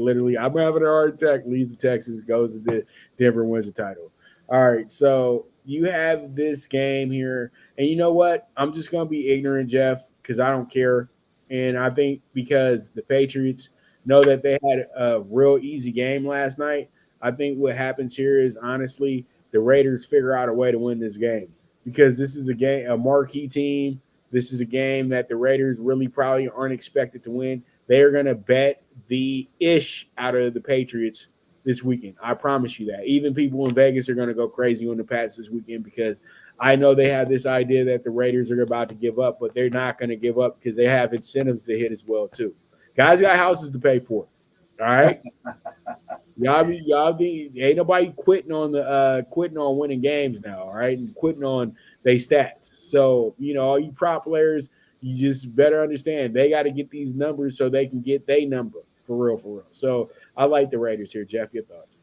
having a heart attack, leaves to Texas, goes to Denver, wins the title. All right, so you have this game here. And you know what? I'm just going to be ignorant, Jeff, because I don't care. And I think because the Patriots know that they had a real easy game last night, I think what happens here is, honestly, the Raiders figure out a way to win this game. Because this is a marquee team. This is a game that the Raiders really probably aren't expected to win. They are going to bet the ish out of the Patriots this weekend. I promise you that. Even people in Vegas are going to go crazy on the Pats this weekend because I know they have this idea that the Raiders are about to give up, but they're not going to give up because they have incentives to hit as well too. Guys got houses to pay for. All right. Y'all ain't nobody quitting on winning games now, all right, and quitting on their stats. So all you prop players, you just better understand they got to get these numbers so they can get their number for real. So I like the Raiders here. Jeff, your thoughts?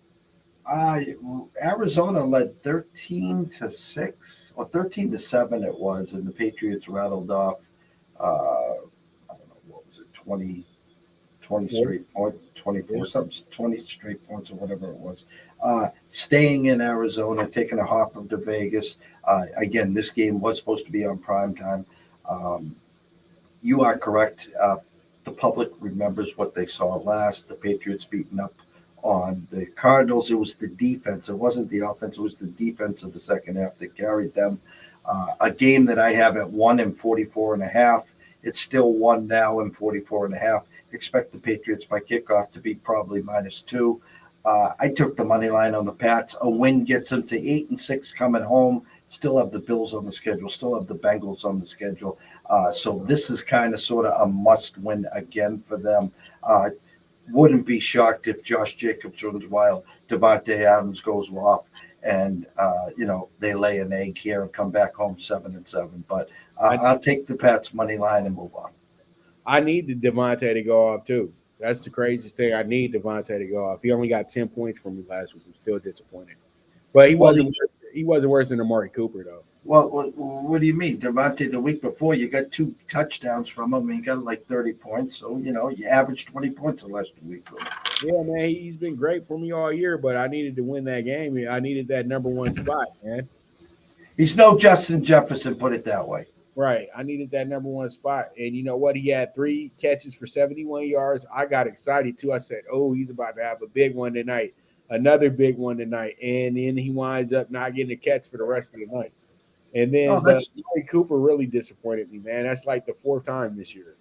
Arizona led 13-6 or 13-7 it was, and the Patriots rattled off. I don't know, what was it, 20 straight points, 24 something, 20 straight points or whatever it was. Staying in Arizona, taking a hop to Vegas. Again, this game was supposed to be on prime time. You are correct. The public remembers what they saw last. The Patriots beating up on the Cardinals. It was the defense. It wasn't the offense. It was the defense of the second half that carried them. A game that I have at 1 and 44.5. It's still 1 now and 44.5. Expect the Patriots by kickoff to be probably -2. I took the money line on the Pats. A win gets them to 8-6 coming home. Still have the Bills on the schedule. Still have the Bengals on the schedule. So this is kind of sort of a must win again for them. Wouldn't be shocked if Josh Jacobs runs wild, Devontae Adams goes off, and they lay an egg here and come back home 7-7. But I'll take the Pats money line and move on. I need the Devontae to go off too. That's the craziest thing. I need Devontae to go off. He only got 10 points from me last week. I'm still disappointed. But he wasn't worse than Amari Cooper though. Well, what do you mean? Devontae, the week before, you got 2 touchdowns from him, and you got like 30 points. So, you averaged 20 points the last 2 weeks. Yeah, man, he's been great for me all year, but I needed to win that game. I needed that number 1 spot, man. He's no Justin Jefferson, put it that way. Right. I needed that number one spot. And you know what? He had 3 catches for 71 yards. I got excited too. I said, oh, he's about to have a big one tonight, another big one tonight. And then he winds up not getting a catch for the rest of the night. And Oh, then, but that's Murray Cooper really disappointed me, man. That's like the 4th time this year.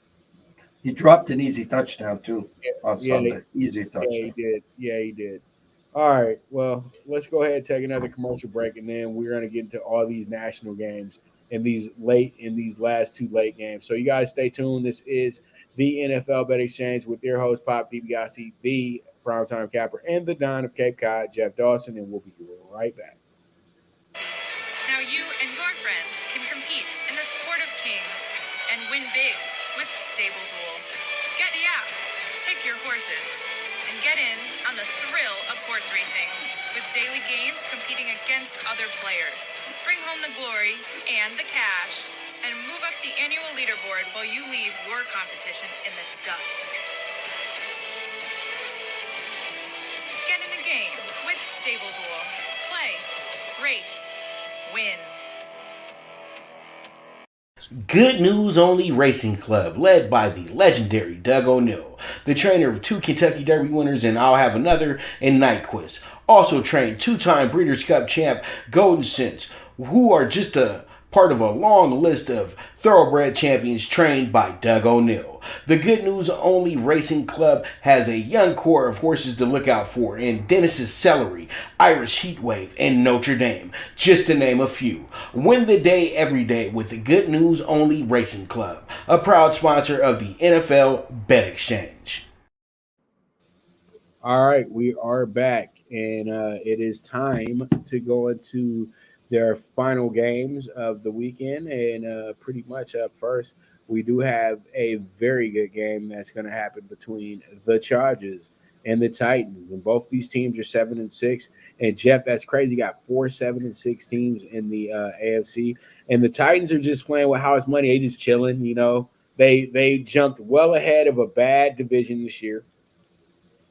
he dropped an easy touchdown too Yeah, on yeah, Sunday. Easy yeah, he touchdown. did. Yeah, he did. All right. Well, let's go ahead and take another commercial break, and then we're going to get into all these national games and these last 2 late games. So you guys stay tuned. This is the NFL Bet Exchange with their host Pop DiBiase, the primetime capper, and the Don of Cape Cod, Jeff Dawson, and we'll be right back. Now you and your friends can compete in the sport of kings and win big with Stable Duel. Get the app, pick your horses, and get in on the thrill of horse racing with daily games competing against other players. Bring home the glory and the cash, and move up the annual leaderboard while you leave your competition in the dust. Get in the game with Stable Duel. Play, race, win. Good News Only Racing Club, led by the legendary Doug O'Neill, the trainer of 2 Kentucky Derby winners and I'll Have Another and Nyquist. Also trained 2-time Breeders' Cup champ Golden Sense, who are just a part of a long list of thoroughbred champions trained by Doug O'Neill. The Good News Only Racing Club has a young core of horses to look out for in Dennis's Celery, Irish Heatwave, and Notre Dame, just to name a few. Win the day every day with the Good News Only Racing Club, a proud sponsor of the NFL Bet Exchange. All right, we are back, and it is time to go into their final games of the weekend. And pretty much up first, we do have a very good game that's going to happen between the Chargers and the Titans, and both these teams are 7-6. And Jeff, that's crazy. Got 4 7-6 teams in the AFC, and the Titans are just playing with house money. They just chilling, you know. They jumped well ahead of a bad division this year.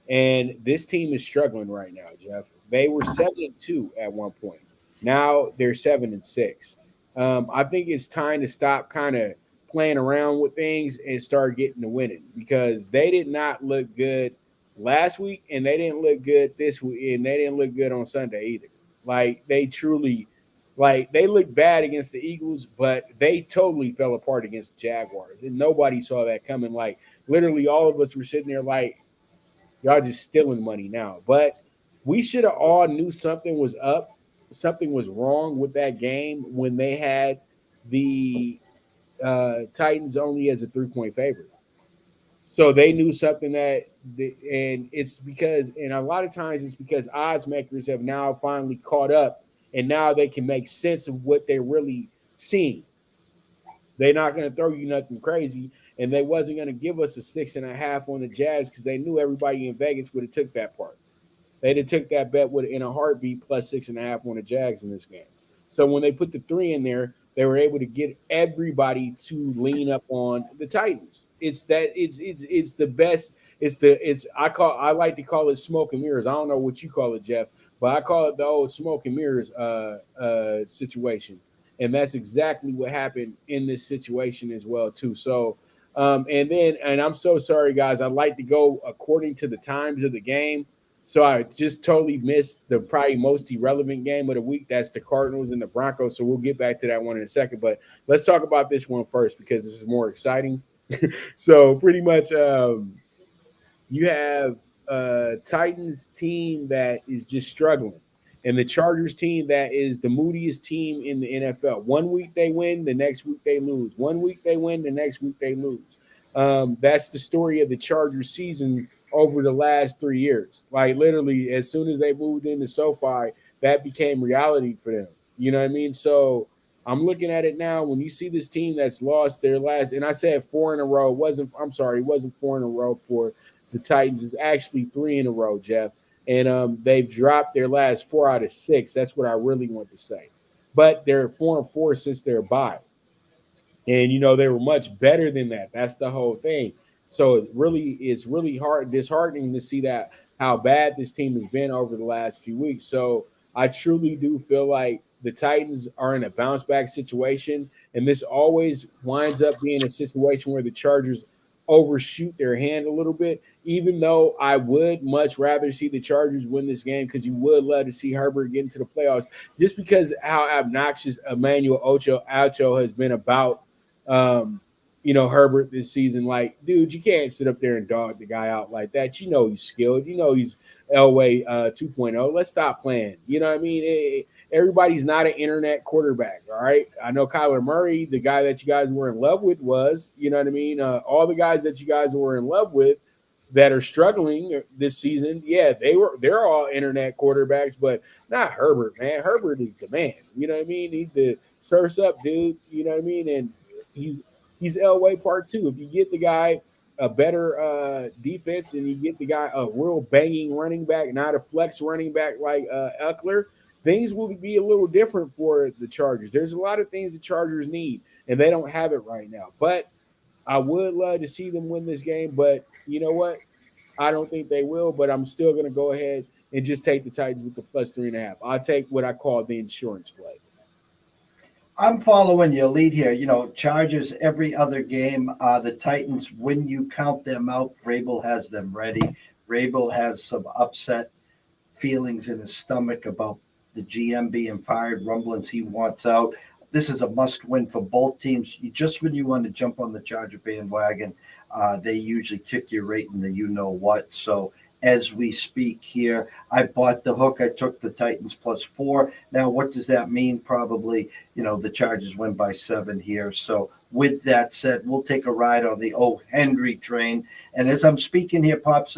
And this team is struggling right now, Jeff. They were 7-2 at one point. Now they're 7-6. I think it's time to stop kind of playing around with things and start getting to winning, because they did not look good last week, and they didn't look good this week, and they didn't look good on Sunday either. Like they truly, like they looked bad against the Eagles, but they totally fell apart against the Jaguars, and nobody saw that coming. Like literally, all of us were sitting there like, y'all just stealing money now. But we should have all knew something was up, something was wrong with that game when they had the Titans only as a 3-point favorite. So they knew something and it's because, and a lot of times it's because odds makers have now finally caught up, and now they can make sense of what they're really seeing. They're not going to throw you nothing crazy, and they wasn't going to give us a 6.5 on the Jazz because they knew everybody in Vegas would have took that part. They'd have took that bet in a heartbeat plus 6.5 on the Jags in this game. So when they put the 3 in there, they were able to get everybody to lean up on the Titans. It's the best. I like to call it smoke and mirrors. I don't know what you call it, Jeff, but I call it the old smoke and mirrors situation. And that's exactly what happened in this situation as well, too. So, and I'm so sorry, guys. I like to go according to the times of the game. So I just totally missed the probably most irrelevant game of the week. That's the Cardinals and the Broncos. So we'll get back to that one in a second. But let's talk about this one first because this is more exciting. So pretty much you have Titans team that is just struggling, and the Chargers team that is the moodiest team in the NFL. 1 week they win, the next week they lose. 1 week they win, the next week they lose. That's the story of the Chargers season over the last 3 years. Like literally, as soon as they moved into SoFi, that became reality for them. You know what I mean? So I'm looking at it now. When you see this team that's lost their last, and I said 4 in a row. It wasn't 4 in a row for the Titans. It's actually 3 in a row, Jeff. And they've dropped their last 4 out of 6. That's what I really want to say. But they're 4-4 since their bye. And, you know, they were much better than that. That's the whole thing. So it's really disheartening to see that how bad this team has been over the last few weeks. So I truly do feel like the Titans are in a bounce back situation, and this always winds up being a situation where the Chargers overshoot their hand a little bit. Even though I would much rather see the Chargers win this game because you would love to see Herbert get into the playoffs, just because how obnoxious Emmanuel Ocho has been about Herbert this season. Like, dude, you can't sit up there and dog the guy out like that. You know he's skilled. You know he's Elway 2.0. Let's stop playing. You know what I mean? Everybody's not an internet quarterback, all right? I know Kyler Murray, the guy that you guys were in love with was, you know what I mean? All the guys that you guys were in love with that are struggling this season, yeah, they're all internet quarterbacks, but not Herbert, man. Herbert is the man. You know what I mean? He's the surfs up dude, you know what I mean? And he's Elway part two. If you get the guy a better defense and you get the guy a real banging running back, not a flex running back like Eckler, things will be a little different for the Chargers. There's a lot of things the Chargers need, and they don't have it right now. But I would love to see them win this game, but you know what? I don't think they will, but I'm still going to go ahead and just take the Titans with the plus 3.5. I'll take what I call the insurance play. I'm following your lead here. Chargers every other game. The Titans, when you count them out, Vrabel has them ready. Vrabel has some upset feelings in his stomach about the GM being fired, rumblings he wants out. This is a must-win for both teams. Just when you want to jump on the Charger bandwagon, they usually kick you right in the you-know-what. So as we speak here, I bought the hook. I took the Titans +4. Now, what does that mean? Probably, the Chargers win by 7 here. So with that said, we'll take a ride on the Henry train. And as I'm speaking here, Pops,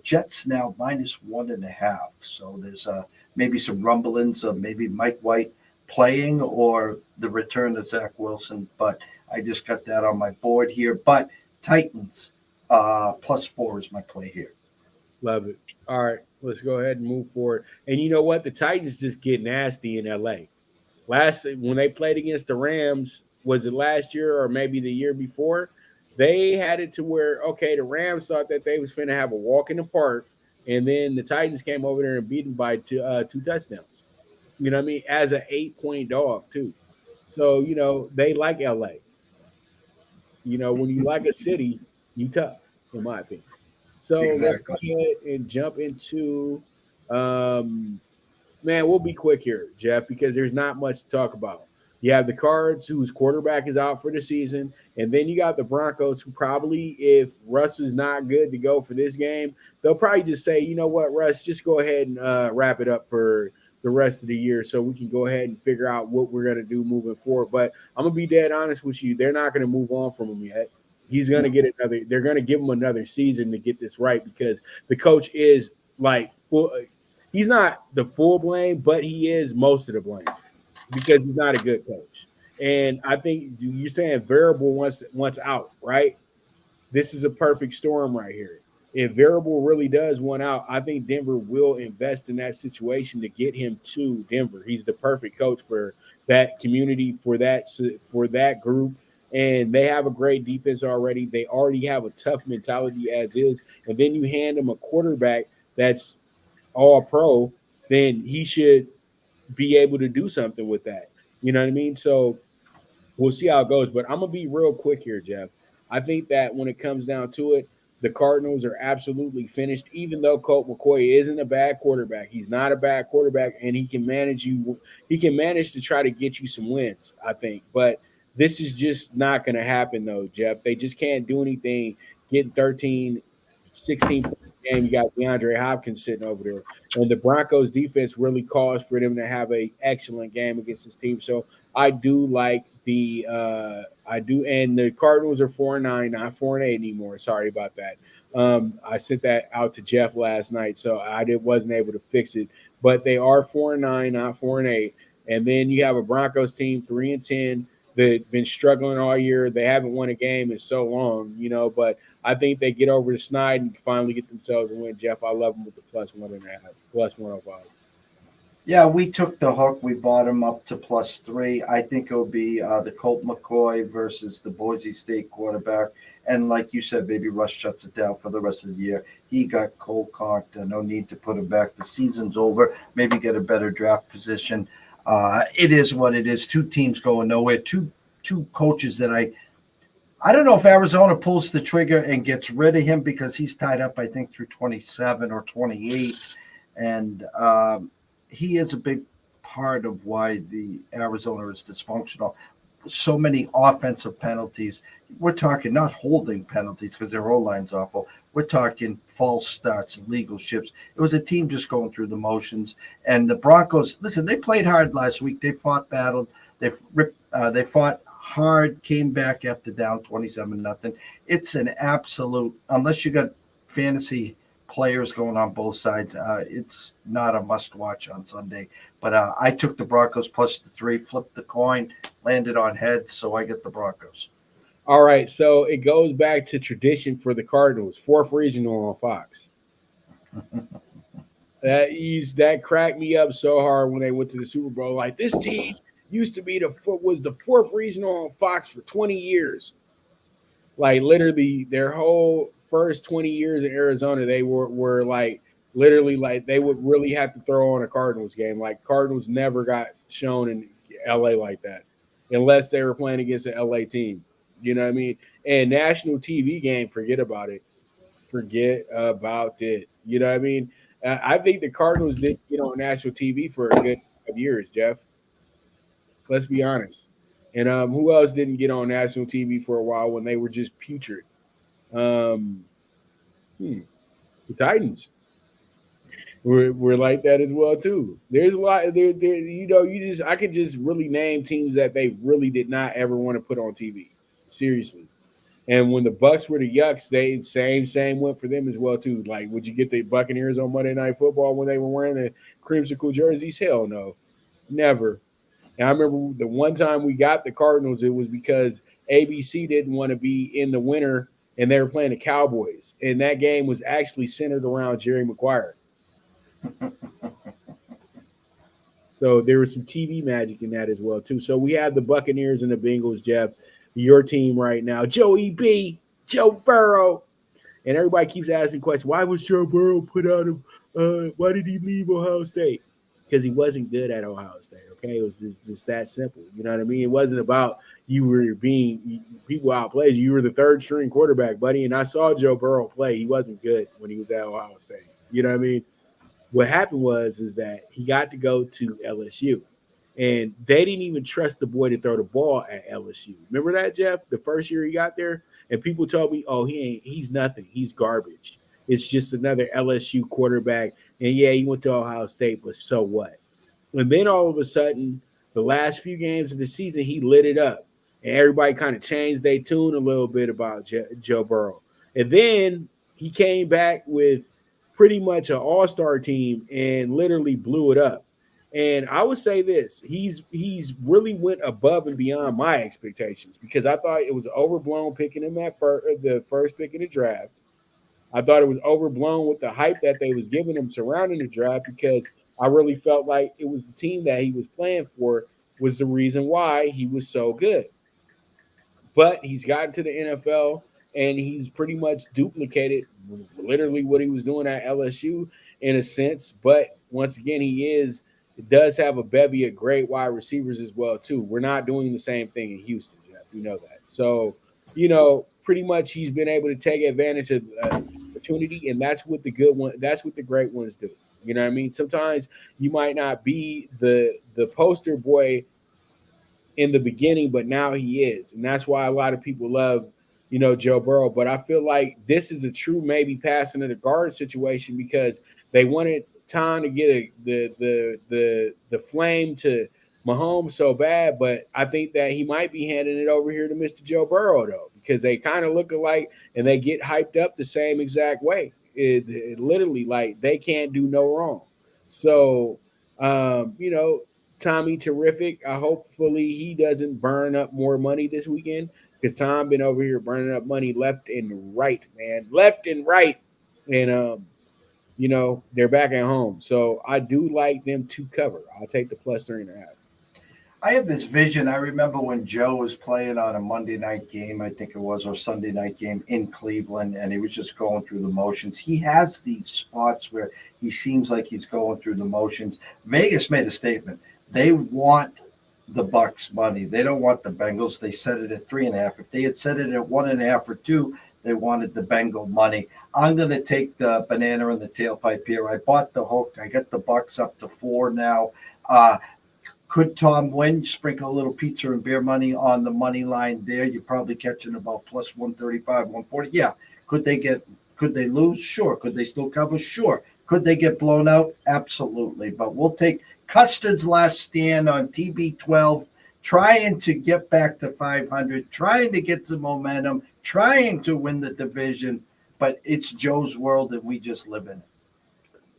Jets now -1.5. So there's maybe some rumblings of maybe Mike White playing or the return of Zach Wilson. But I just got that on my board here. But Titans +4 is my play here. Love it. All right, let's go ahead and move forward. And you know what? The Titans just get nasty in LA. When they played against the Rams, was it last year or maybe the year before? They had it to where, okay, the Rams thought that they was finna have a walk in the park, and then the Titans came over there and beat them by two touchdowns. You know what I mean? As an 8-point dog, too. So, they like LA. When you like a city, you tough, in my opinion. So let's go ahead and jump into we'll be quick here, Jeff, because there's not much to talk about. You have the Cards, whose quarterback is out for the season, and then you got the Broncos, who probably, if Russ is not good to go for this game, they'll probably just say, you know what, Russ, just go ahead and wrap it up for the rest of the year so we can go ahead and figure out what we're going to do moving forward. But I'm going to be dead honest with you. They're not going to move on from him yet. He's going to get another. They're going to give him another season to get this right because the coach is like full. He's not the full blame, but he is most of the blame because he's not a good coach. And I think you're saying variable once out, right? This is a perfect storm right here. If variable really does want out, I think Denver will invest in that situation to get him to Denver. He's the perfect coach for that community, for that group. And they have a great defense already. They already have a tough mentality as is. And then you hand them a quarterback that's all pro, then he should be able to do something with that. You know what I mean? So we'll see how it goes. But I'm going to be real quick here, Jeff. I think that when it comes down to it, the Cardinals are absolutely finished, even though Colt McCoy isn't a bad quarterback. He's not a bad quarterback, and he can manage you. He can manage to try to get you some wins, I think. But this is just not going to happen, though, Jeff. They just can't do anything. Getting 13, 16 points a game, you got DeAndre Hopkins sitting over there. And the Broncos defense really calls for them to have an excellent game against this team. So I do like and the Cardinals are 4-9, not 4-8 anymore. Sorry about that. I sent that out to Jeff last night, so I wasn't able to fix it. But they are 4-9, not 4-8. And then you have a Broncos team 3-10 that been struggling all year. They haven't won a game in so long, But I think they get over the snide and finally get themselves a win. Jeff, I love them with the +1.5, +105. Yeah, we took the hook. We bought him up to +3. I think it'll be the Colt McCoy versus the Boise State quarterback. And like you said, Baby Rush shuts it down for the rest of the year. He got cold cocked. No need to put him back. The season's over. Maybe get a better draft position. It is what it is. Two teams going nowhere. Two coaches that I don't know if Arizona pulls the trigger and gets rid of him because he's tied up, I think, through 27 or 28. And he is a big part of why the Arizona is dysfunctional. So many offensive penalties. We're talking not holding penalties because their O line's awful. We're talking false starts, legal ships. It was a team just going through the motions. And the Broncos, listen, they played hard last week. They fought, battled. They fought hard, came back after down 27-0. It's an absolute, unless you got fantasy players going on both sides, it's not a must watch on Sunday. But I took the Broncos +3, flipped the coin, landed on heads, so I get the Broncos. All right, so it goes back to tradition for the Cardinals, fourth regional on Fox. That cracked me up so hard when they went to the Super Bowl. Like, this team used to be was the fourth regional on Fox for 20 years. Like, literally their whole first 20 years in Arizona, they were like literally like they would really have to throw on a Cardinals game. Like, Cardinals never got shown in LA like that unless they were playing against an LA team. You know what I mean? And national TV game, forget about it. Forget about it. You know what I mean? I think the Cardinals didn't get on national TV for a good 5 years, Jeff. Let's be honest. And who else didn't get on national TV for a while when they were just putrid? Um, the Titans were like that as well too. There's a lot. I could just really name teams that they really did not ever want to put on TV. Seriously. And when the Bucks were the Yucks, they same went for them as well too. Like, would you get the Buccaneers on Monday Night Football when they were wearing the creamsicle jerseys? Hell no, never. And I remember the one time we got the Cardinals, it was because ABC didn't want to be in the winter and they were playing the Cowboys. And that game was actually centered around Jerry Maguire. So there was some TV magic in that as well, too. So we have the Buccaneers and the Bengals, Jeff, your team right now. Joey B, Joe Burrow. And everybody keeps asking questions. Why was Joe Burrow put out of why did he leave Ohio State? Because he wasn't good at Ohio State. Okay. It was just that simple. You know what I mean? It wasn't about you were being people outplayed you. You were the third string quarterback, buddy. And I saw Joe Burrow play. He wasn't good when he was at Ohio State. You know what I mean? What happened is that he got to go to LSU. And they didn't even trust the boy to throw the ball at LSU. Remember that, Jeff? The first year he got there, and people told me, "Oh, he's nothing. He's garbage. It's just another LSU quarterback." And yeah, he went to Ohio State, but so what? And then all of a sudden, the last few games of the season, he lit it up, and everybody kind of changed their tune a little bit about Joe Burrow. And then he came back with pretty much an all-star team and literally blew it up. And I would say this: he's really went above and beyond my expectations because I thought it was overblown picking him at the first pick in the draft. I thought it was overblown with the hype that they was giving him surrounding the draft because I really felt like it was the team that he was playing for was the reason why he was so good. But he's gotten to the NFL and he's pretty much duplicated literally what he was doing at LSU in a sense. But once again, does have a bevy of great wide receivers as well too. We're not doing the same thing in Houston, Jeff. You know that. So, pretty much he's been able to take advantage of opportunity, and that's what the good one. That's what the great ones do. You know what I mean? Sometimes you might not be the poster boy in the beginning, but now he is. And that's why a lot of people love, Joe Burrow. But I feel like this is a true maybe passing of the guard situation because they wanted Tom to get the flame to Mahomes so bad, but I think that he might be handing it over here to Mr. Joe Burrow though, because they kind of look alike and they get hyped up the same exact way. It literally like they can't do no wrong. So, Tommy terrific. Hopefully he doesn't burn up more money this weekend because Tom been over here burning up money left and right, man, left and right. And they're back at home. So I do like them to cover. I'll take the plus 3.5. I have this vision. I remember when Joe was playing on a Monday night game, I think it was, or Sunday night game in Cleveland, and he was just going through the motions. He has these spots where he seems like he's going through the motions. Vegas made a statement. They want the Bucks money. They don't want the Bengals. They set it at 3.5. If they had set it at 1.5 or 2, they wanted the Bengal money. I'm going to take the banana in the tailpipe here. I bought the hook. I got the Bucks up to 4 now. Could Tom win? Sprinkle a little pizza and beer money on the money line there. You're probably catching about plus 135, 140. Yeah. Could they lose? Sure. Could they still cover? Sure. Could they get blown out? Absolutely. But we'll take Custard's last stand on TB12, trying to get back to 500, trying to get some momentum, trying to win the division. But it's Joe's world and we just live in it.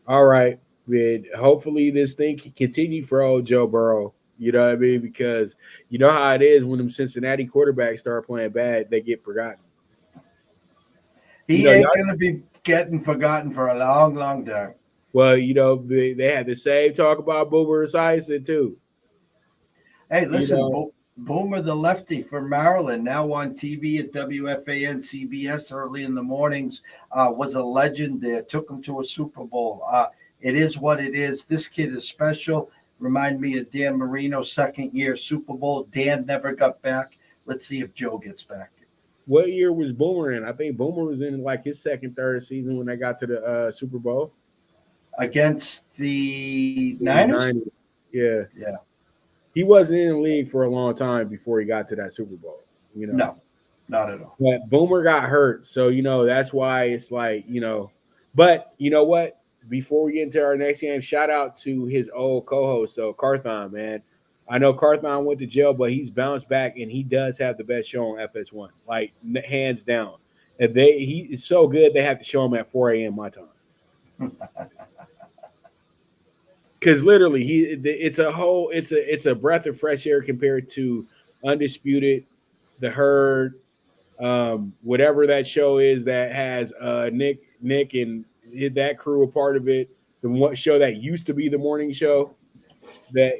All right. Hopefully this thing can continue for old Joe Burrow. You know what I mean? Because you know how it is when them Cincinnati quarterbacks start playing bad, they get forgotten. He ain't going to be getting forgotten for a long, long time. Well, they had the same talk about Boomer Esiason too. Hey, listen, Boomer the lefty from Maryland, now on TV at WFAN CBS early in the mornings, was a legend there, took him to a Super Bowl. It is what it is. This kid is special. Remind me of Dan Marino, second year Super Bowl. Dan never got back. Let's see if Joe gets back. What year was Boomer in? I think Boomer was in like his second, third season when they got to the Super Bowl. Against the Niners? Yeah. He wasn't in the league for a long time before he got to that Super Bowl. No, not at all. But Boomer got hurt. So, that's why it's like, But you know what? Before we get into our next game, shout out to his old co-host, though, Carthon, man. I know Carthon went to jail, but he's bounced back, and he does have the best show on FS1, like hands down. And he is so good, they have to show him at 4 a.m. my time. Because literally, it's a breath of fresh air compared to Undisputed, The Herd, whatever that show is that has Nick and that crew a part of it. The one show that used to be the morning show, that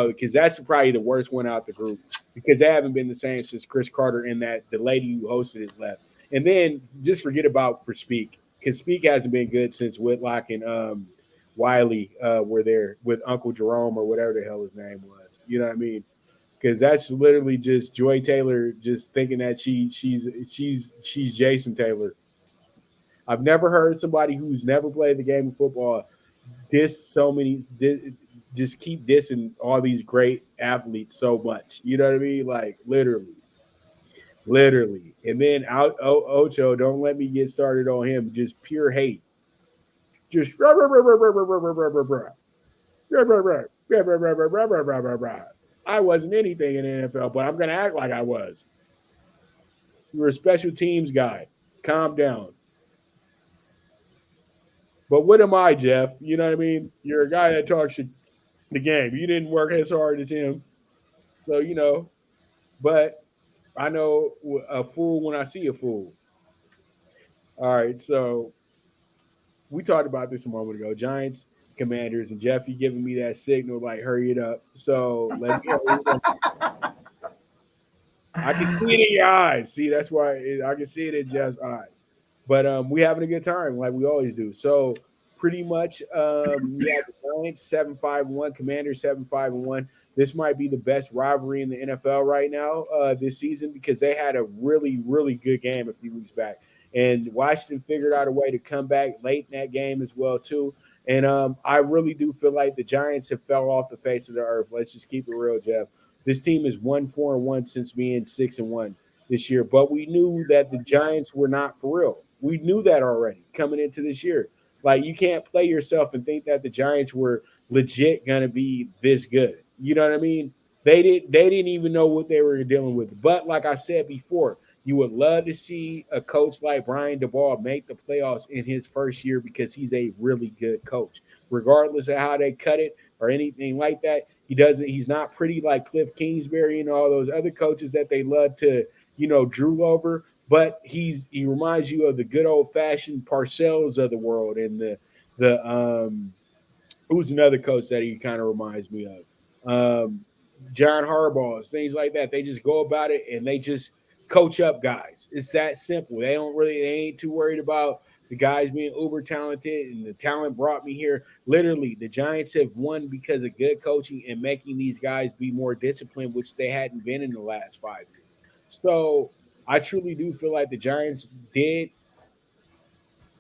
because that's probably the worst one out the group because they haven't been the same since Chris Carter and that the lady who hosted it left. And then just forget about for Speak because Speak hasn't been good since Whitlock and Wiley were there with Uncle Jerome or whatever the hell his name was. You know what I mean? Because that's literally just Joy Taylor just thinking that she's Jason Taylor. I've never heard somebody who's never played the game of football just keep dissing all these great athletes so much. You know what I mean? Like literally. And then Ocho, don't let me get started on him. Just pure hate. Just I wasn't anything in the NFL, but I'm going to act like I was. You're a special teams guy. Calm down. But what am I, Jeff? You know what I mean? You're a guy that talks the game. You didn't work as hard as him. So, but I know a fool when I see a fool. All right, so we talked about this a moment ago. Giants, Commanders, and Jeff, you giving me that signal like hurry it up. So let me I can see it in your eyes. See, that's why I can see it in Jeff's eyes. But we having a good time like we always do. So pretty much we have the Giants 7-5-1, Commanders 7-5-1. This might be the best rivalry in the NFL right now this season because they had a really, really good game a few weeks back. And Washington figured out a way to come back late in that game as well, too. And I really do feel like the Giants have fell off the face of the earth. Let's just keep it real, Jeff. This team is 1-4-1 since being 6-1 this year. But we knew that the Giants were not for real. We knew that already coming into this year. Like, you can't play yourself and think that the Giants were legit going to be this good. You know what I mean? They didn't even know what they were dealing with. But like I said before, you would love to see a coach like Brian DeBall make the playoffs in his first year because he's a really good coach. Regardless of how they cut it or anything like that, he's not pretty like Cliff Kingsbury and all those other coaches that they love to, drool over. But he reminds you of the good old-fashioned Parcells of the world and the who's another coach that he kind of reminds me of? John Harbaugh's, things like that. They just go about it and they just coach up guys. It's that simple. They ain't too worried about the guys being uber talented and the talent brought me here. Literally, the Giants have won because of good coaching and making these guys be more disciplined, which they hadn't been in the last 5 years. So I truly do feel like the Giants did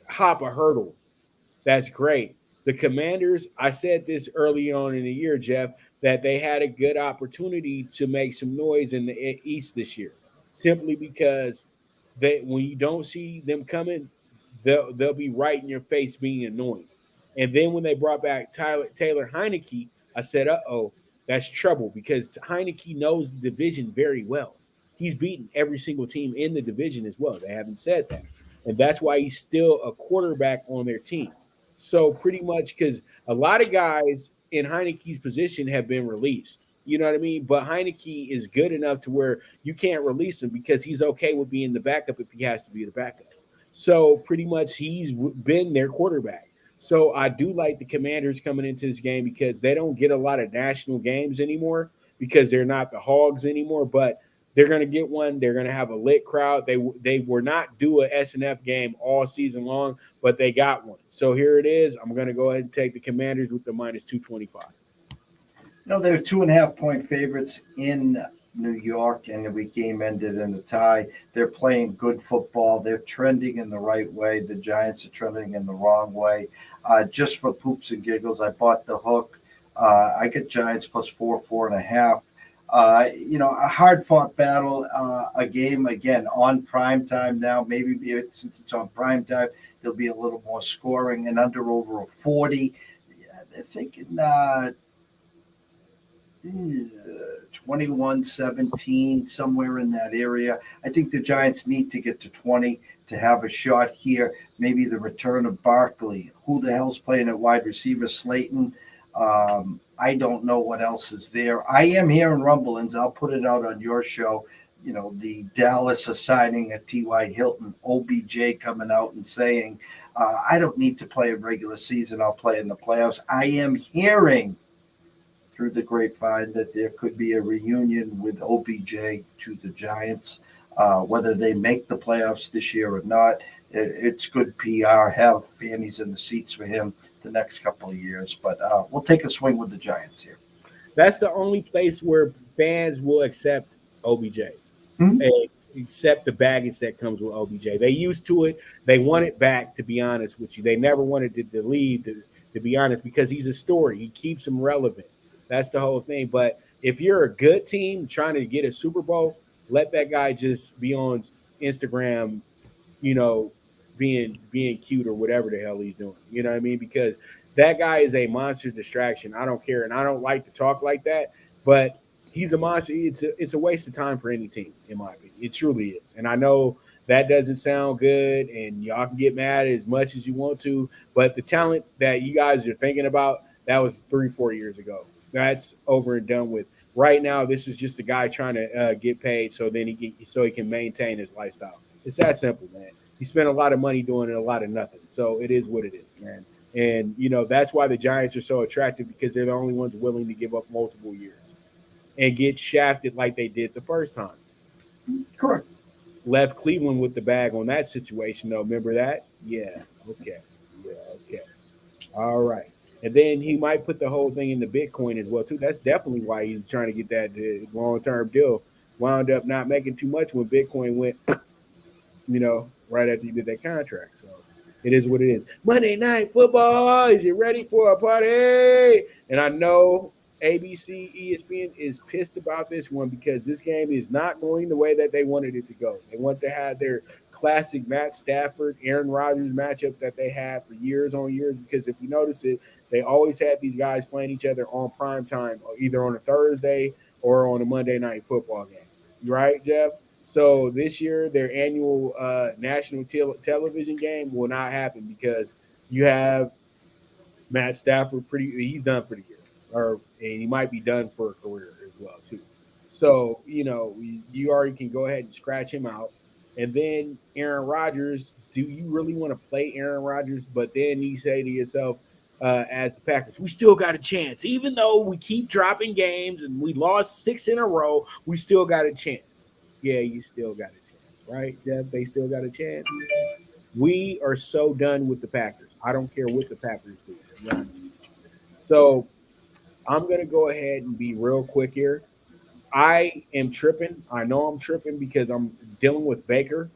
hop a hurdle. That's great. The Commanders, I said this early on in the year, Jeff, that they had a good opportunity to make some noise in the East this year, simply because when you don't see them coming, they'll be right in your face being annoying. And then when they brought back Taylor Heineke, I said, "Uh-oh, that's trouble," because Heineke knows the division very well. He's beaten every single team in the division as well. They haven't said that, and that's why he's still a quarterback on their team. So pretty much because a lot of guys in Heineke's position have been released. You know what I mean? But Heineke is good enough to where you can't release him because he's okay with being the backup if he has to be the backup. So pretty much he's been their quarterback. So I do like the Commanders coming into this game because they don't get a lot of national games anymore because they're not the Hogs anymore. But they're going to get one. They're going to have a lit crowd. They were not due a SNF game all season long, but they got one. So here it is. I'm going to go ahead and take the Commanders with the minus 225. They're 2.5-point favorites in New York, and the game ended in a tie. They're playing good football. They're trending in the right way. The Giants are trending in the wrong way. Just for poops and giggles, I bought the hook. I get Giants plus 4.5. A hard-fought battle, a game, again, on prime time now. Maybe since it's on prime time, there'll be a little more scoring and over a 40. They're thinking 21-17, somewhere in that area. I think the Giants need to get to 20 to have a shot here. Maybe the return of Barkley. Who the hell's playing at wide receiver? Slayton. I don't know what else is there. I am hearing rumblings. I'll put it out on your show. The Dallas assigning a T.Y. Hilton, OBJ coming out and saying, I don't need to play a regular season. I'll play in the playoffs. I am hearing through the grapevine that there could be a reunion with OBJ to the Giants. Whether they make the playoffs this year or not, it's good PR. Have fannies in the seats for him the next couple of years. But we'll take a swing with the Giants here. That's the only place where fans will accept OBJ. And accept the baggage that comes with OBJ. They used to it. They want it back, to be honest with you. They never wanted to leave, to be honest, because he's a story. He keeps them relevant. That's the whole thing. But if you're a good team trying to get a Super Bowl, let that guy just be on Instagram, being cute or whatever the hell he's doing. You know what I mean? Because that guy is a monster distraction. I don't care. And I don't like to talk like that, but he's a monster. It's a waste of time for any team, in my opinion. It truly is. And I know that doesn't sound good, and y'all can get mad as much as you want to, but the talent that you guys are thinking about, that was 3-4 years ago. That's over and done with. Right now, this is just a guy trying to get paid so he can maintain his lifestyle. It's that simple, man. He spent a lot of money doing a lot of nothing. So it is what it is, man. And, that's why the Giants are so attractive, because they're the only ones willing to give up multiple years and get shafted like they did the first time. Correct. Left Cleveland with the bag on that situation, though. Remember that? Yeah. Okay. All right. And then he might put the whole thing into Bitcoin as well, too. That's definitely why he's trying to get that long-term deal. Wound up not making too much when Bitcoin went, right after he did that contract. So it is what it is. Monday Night Football. Is you ready for a party? And I know ABC, ESPN is pissed about this one because this game is not going the way that they wanted it to go. They want to have their classic Matt Stafford, Aaron Rodgers matchup that they had for years on years, because if you notice it, they always had these guys playing each other on prime time, either on a Thursday or on a Monday Night Football game. You right, Jeff? So this year, their annual national television game will not happen because you have Matt Stafford. He's done for the year, and he might be done for a career as well too. So you already can go ahead and scratch him out, and then Aaron Rodgers do you really want to play Aaron Rodgers? But then you say to yourself, as the Packers, we still got a chance. Even though we keep dropping games and we lost 6 in a row, we still got a chance. Yeah, you still got a chance, right, Jeff? They still got a chance. We are so done with the Packers. I don't care what the Packers do, to be honest with you. So I'm going to go ahead and be real quick here. I am tripping. I know I'm tripping because I'm dealing with Baker,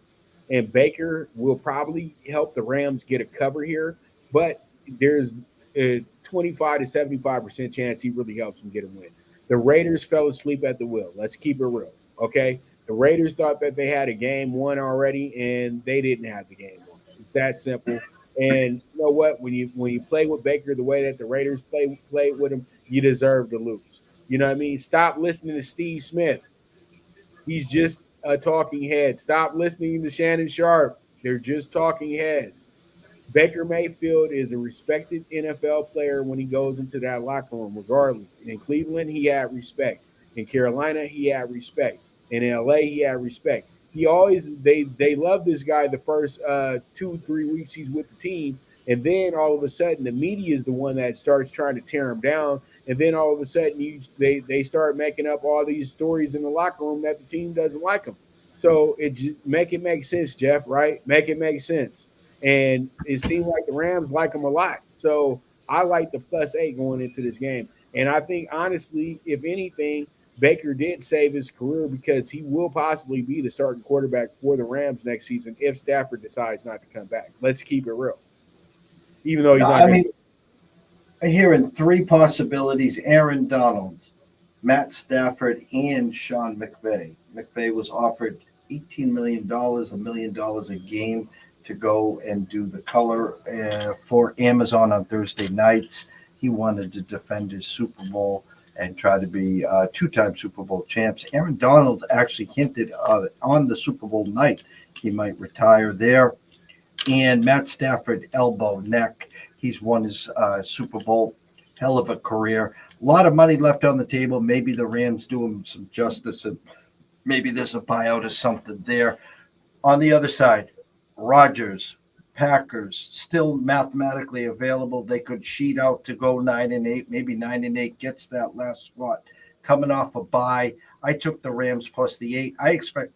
and Baker will probably help the Rams get a cover here, but there's a 25 to 75% chance he really helps them get a win. The Raiders fell asleep at the wheel. Let's keep it real, okay? The Raiders thought that they had a game won already, and they didn't have the game won. It's that simple. And you know what? When you play with Baker the way that the Raiders played with him, you deserve to lose. You know what I mean? Stop listening to Steve Smith. He's just a talking head. Stop listening to Shannon Sharp. They're just talking heads. Baker Mayfield is a respected NFL player when he goes into that locker room, regardless. In Cleveland, he had respect. In Carolina, he had respect. In LA, he had respect. He always they love this guy the first 2-3 weeks he's with the team, and then all of a sudden the media is the one that starts trying to tear him down, and then all of a sudden they start making up all these stories in the locker room that the team doesn't like him. So it just make it make sense, Jeff. Right? Make it make sense. And it seemed like the Rams like him a lot. So I like the +8 going into this game. And I think, honestly, if anything, Baker did save his career because he will possibly be the starting quarterback for the Rams next season if Stafford decides not to come back. Let's keep it real. Even though he's No, not I going mean, to. I'm hearing three possibilities: Aaron Donald, Matt Stafford, and Sean McVay. McVay was offered $18 million, $1 million a game to go and do the color for Amazon on Thursday nights. He wanted to defend his Super Bowl and try to be two-time Super Bowl champs. Aaron Donald actually hinted on the Super Bowl night he might retire there. And Matt Stafford, elbow, neck. He's won his Super Bowl. Hell of a career. A lot of money left on the table. Maybe the Rams do him some justice, and maybe there's a buyout or something there. On the other side, Rodgers, Packers, still mathematically available. They could sheet out to go 9-8. Maybe 9-8 gets that last spot. Coming off a bye, I took the Rams +8. I expect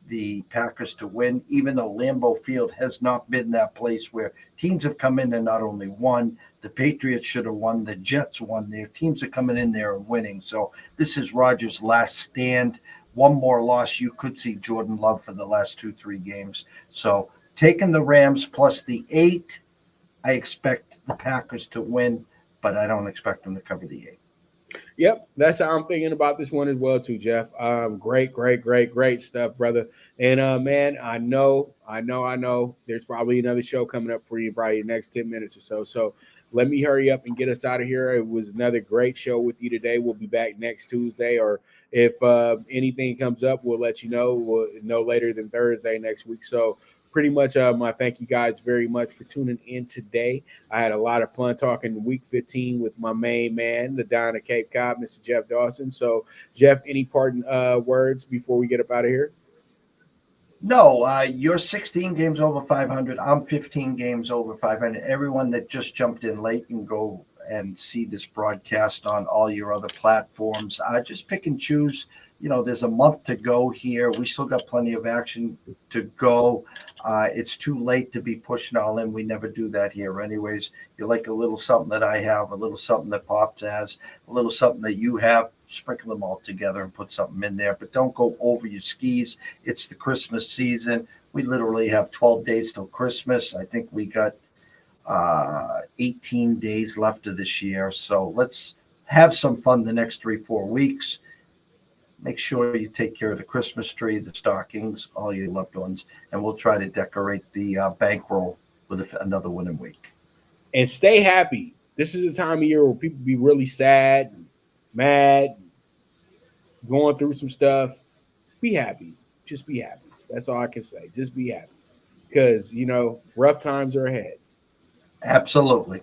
the Packers to win, even though Lambeau Field has not been that place where teams have come in and not only won. The Patriots should have won. The Jets won. Their teams are coming in there and winning. So this is Rodgers' last stand. One more loss, you could see Jordan Love for the last 2-3 games. So taking the Rams +8, I expect the Packers to win, but I don't expect them to cover the 8. Yep, that's how I'm thinking about this one as well, too, Jeff. Great stuff, brother. And man, I know. There's probably another show coming up for you, probably the next 10 minutes or so. So let me hurry up and get us out of here. It was another great show with you today. We'll be back next Tuesday, or if anything comes up, we'll let you know. We'll no later than Thursday next week. So pretty much, I thank you guys very much for tuning in today. I had a lot of fun talking Week 15 with my main man, the Don of Cape Cod, Mr. Jeff Dawson. So, Jeff, any parting words before we get up out of here? No, you're 16 games over 500. I'm 15 games over 500. Everyone that just jumped in late can go and see this broadcast on all your other platforms. Just pick and choose. There's a month to go here. We still got plenty of action to go. It's too late to be pushing all in. We never do that here anyways. You like a little something that I have, a little something that Pops has, a little something that you have, sprinkle them all together and put something in there. But don't go over your skis. It's the Christmas season. We literally have 12 days till Christmas. I think we got 18 days left of this year. So let's have some fun the next 3-4 weeks. Make sure you take care of the Christmas tree, the stockings, all your loved ones, and we'll try to decorate the bankroll with another winning week. And stay happy. This is the time of year where people be really sad, mad, going through some stuff. Be happy. Just be happy. That's all I can say. Just be happy. Because, rough times are ahead. Absolutely.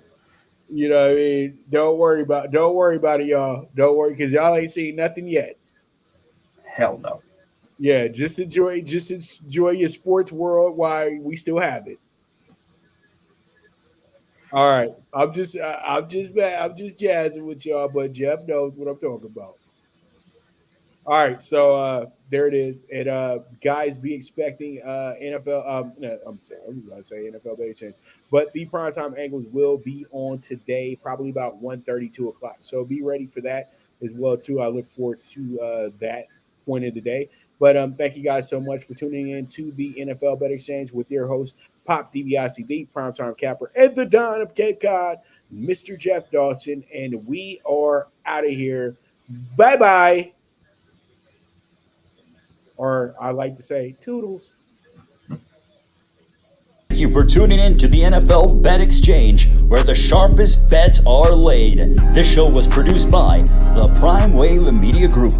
You know what I mean? Don't worry about it, y'all. Don't worry, because y'all ain't seen nothing yet. Hell no. Yeah, just enjoy your sports world while we still have it. All right, I'm just jazzing with y'all, but Jeff knows what I'm talking about. All right, so there it is. And guys, be expecting NFL. No, I'm sorry, I was going to say NFL Bet Exchange, but the primetime angles will be on today, probably about 1:30, 2 o'clock. So be ready for that as well too. I look forward to that point of the day. But thank you guys so much for tuning in to the NFL Bet Exchange with your host Pop DiBiase, the primetime capper, and the Don of Cape Cod, Mr. Jeff Dawson, and we are out of here. Bye bye. Or I like to say, toodles. Thank you for tuning in to the NFL Bet Exchange, where the sharpest bets are laid. This show was produced by the Prime Wave Media Group.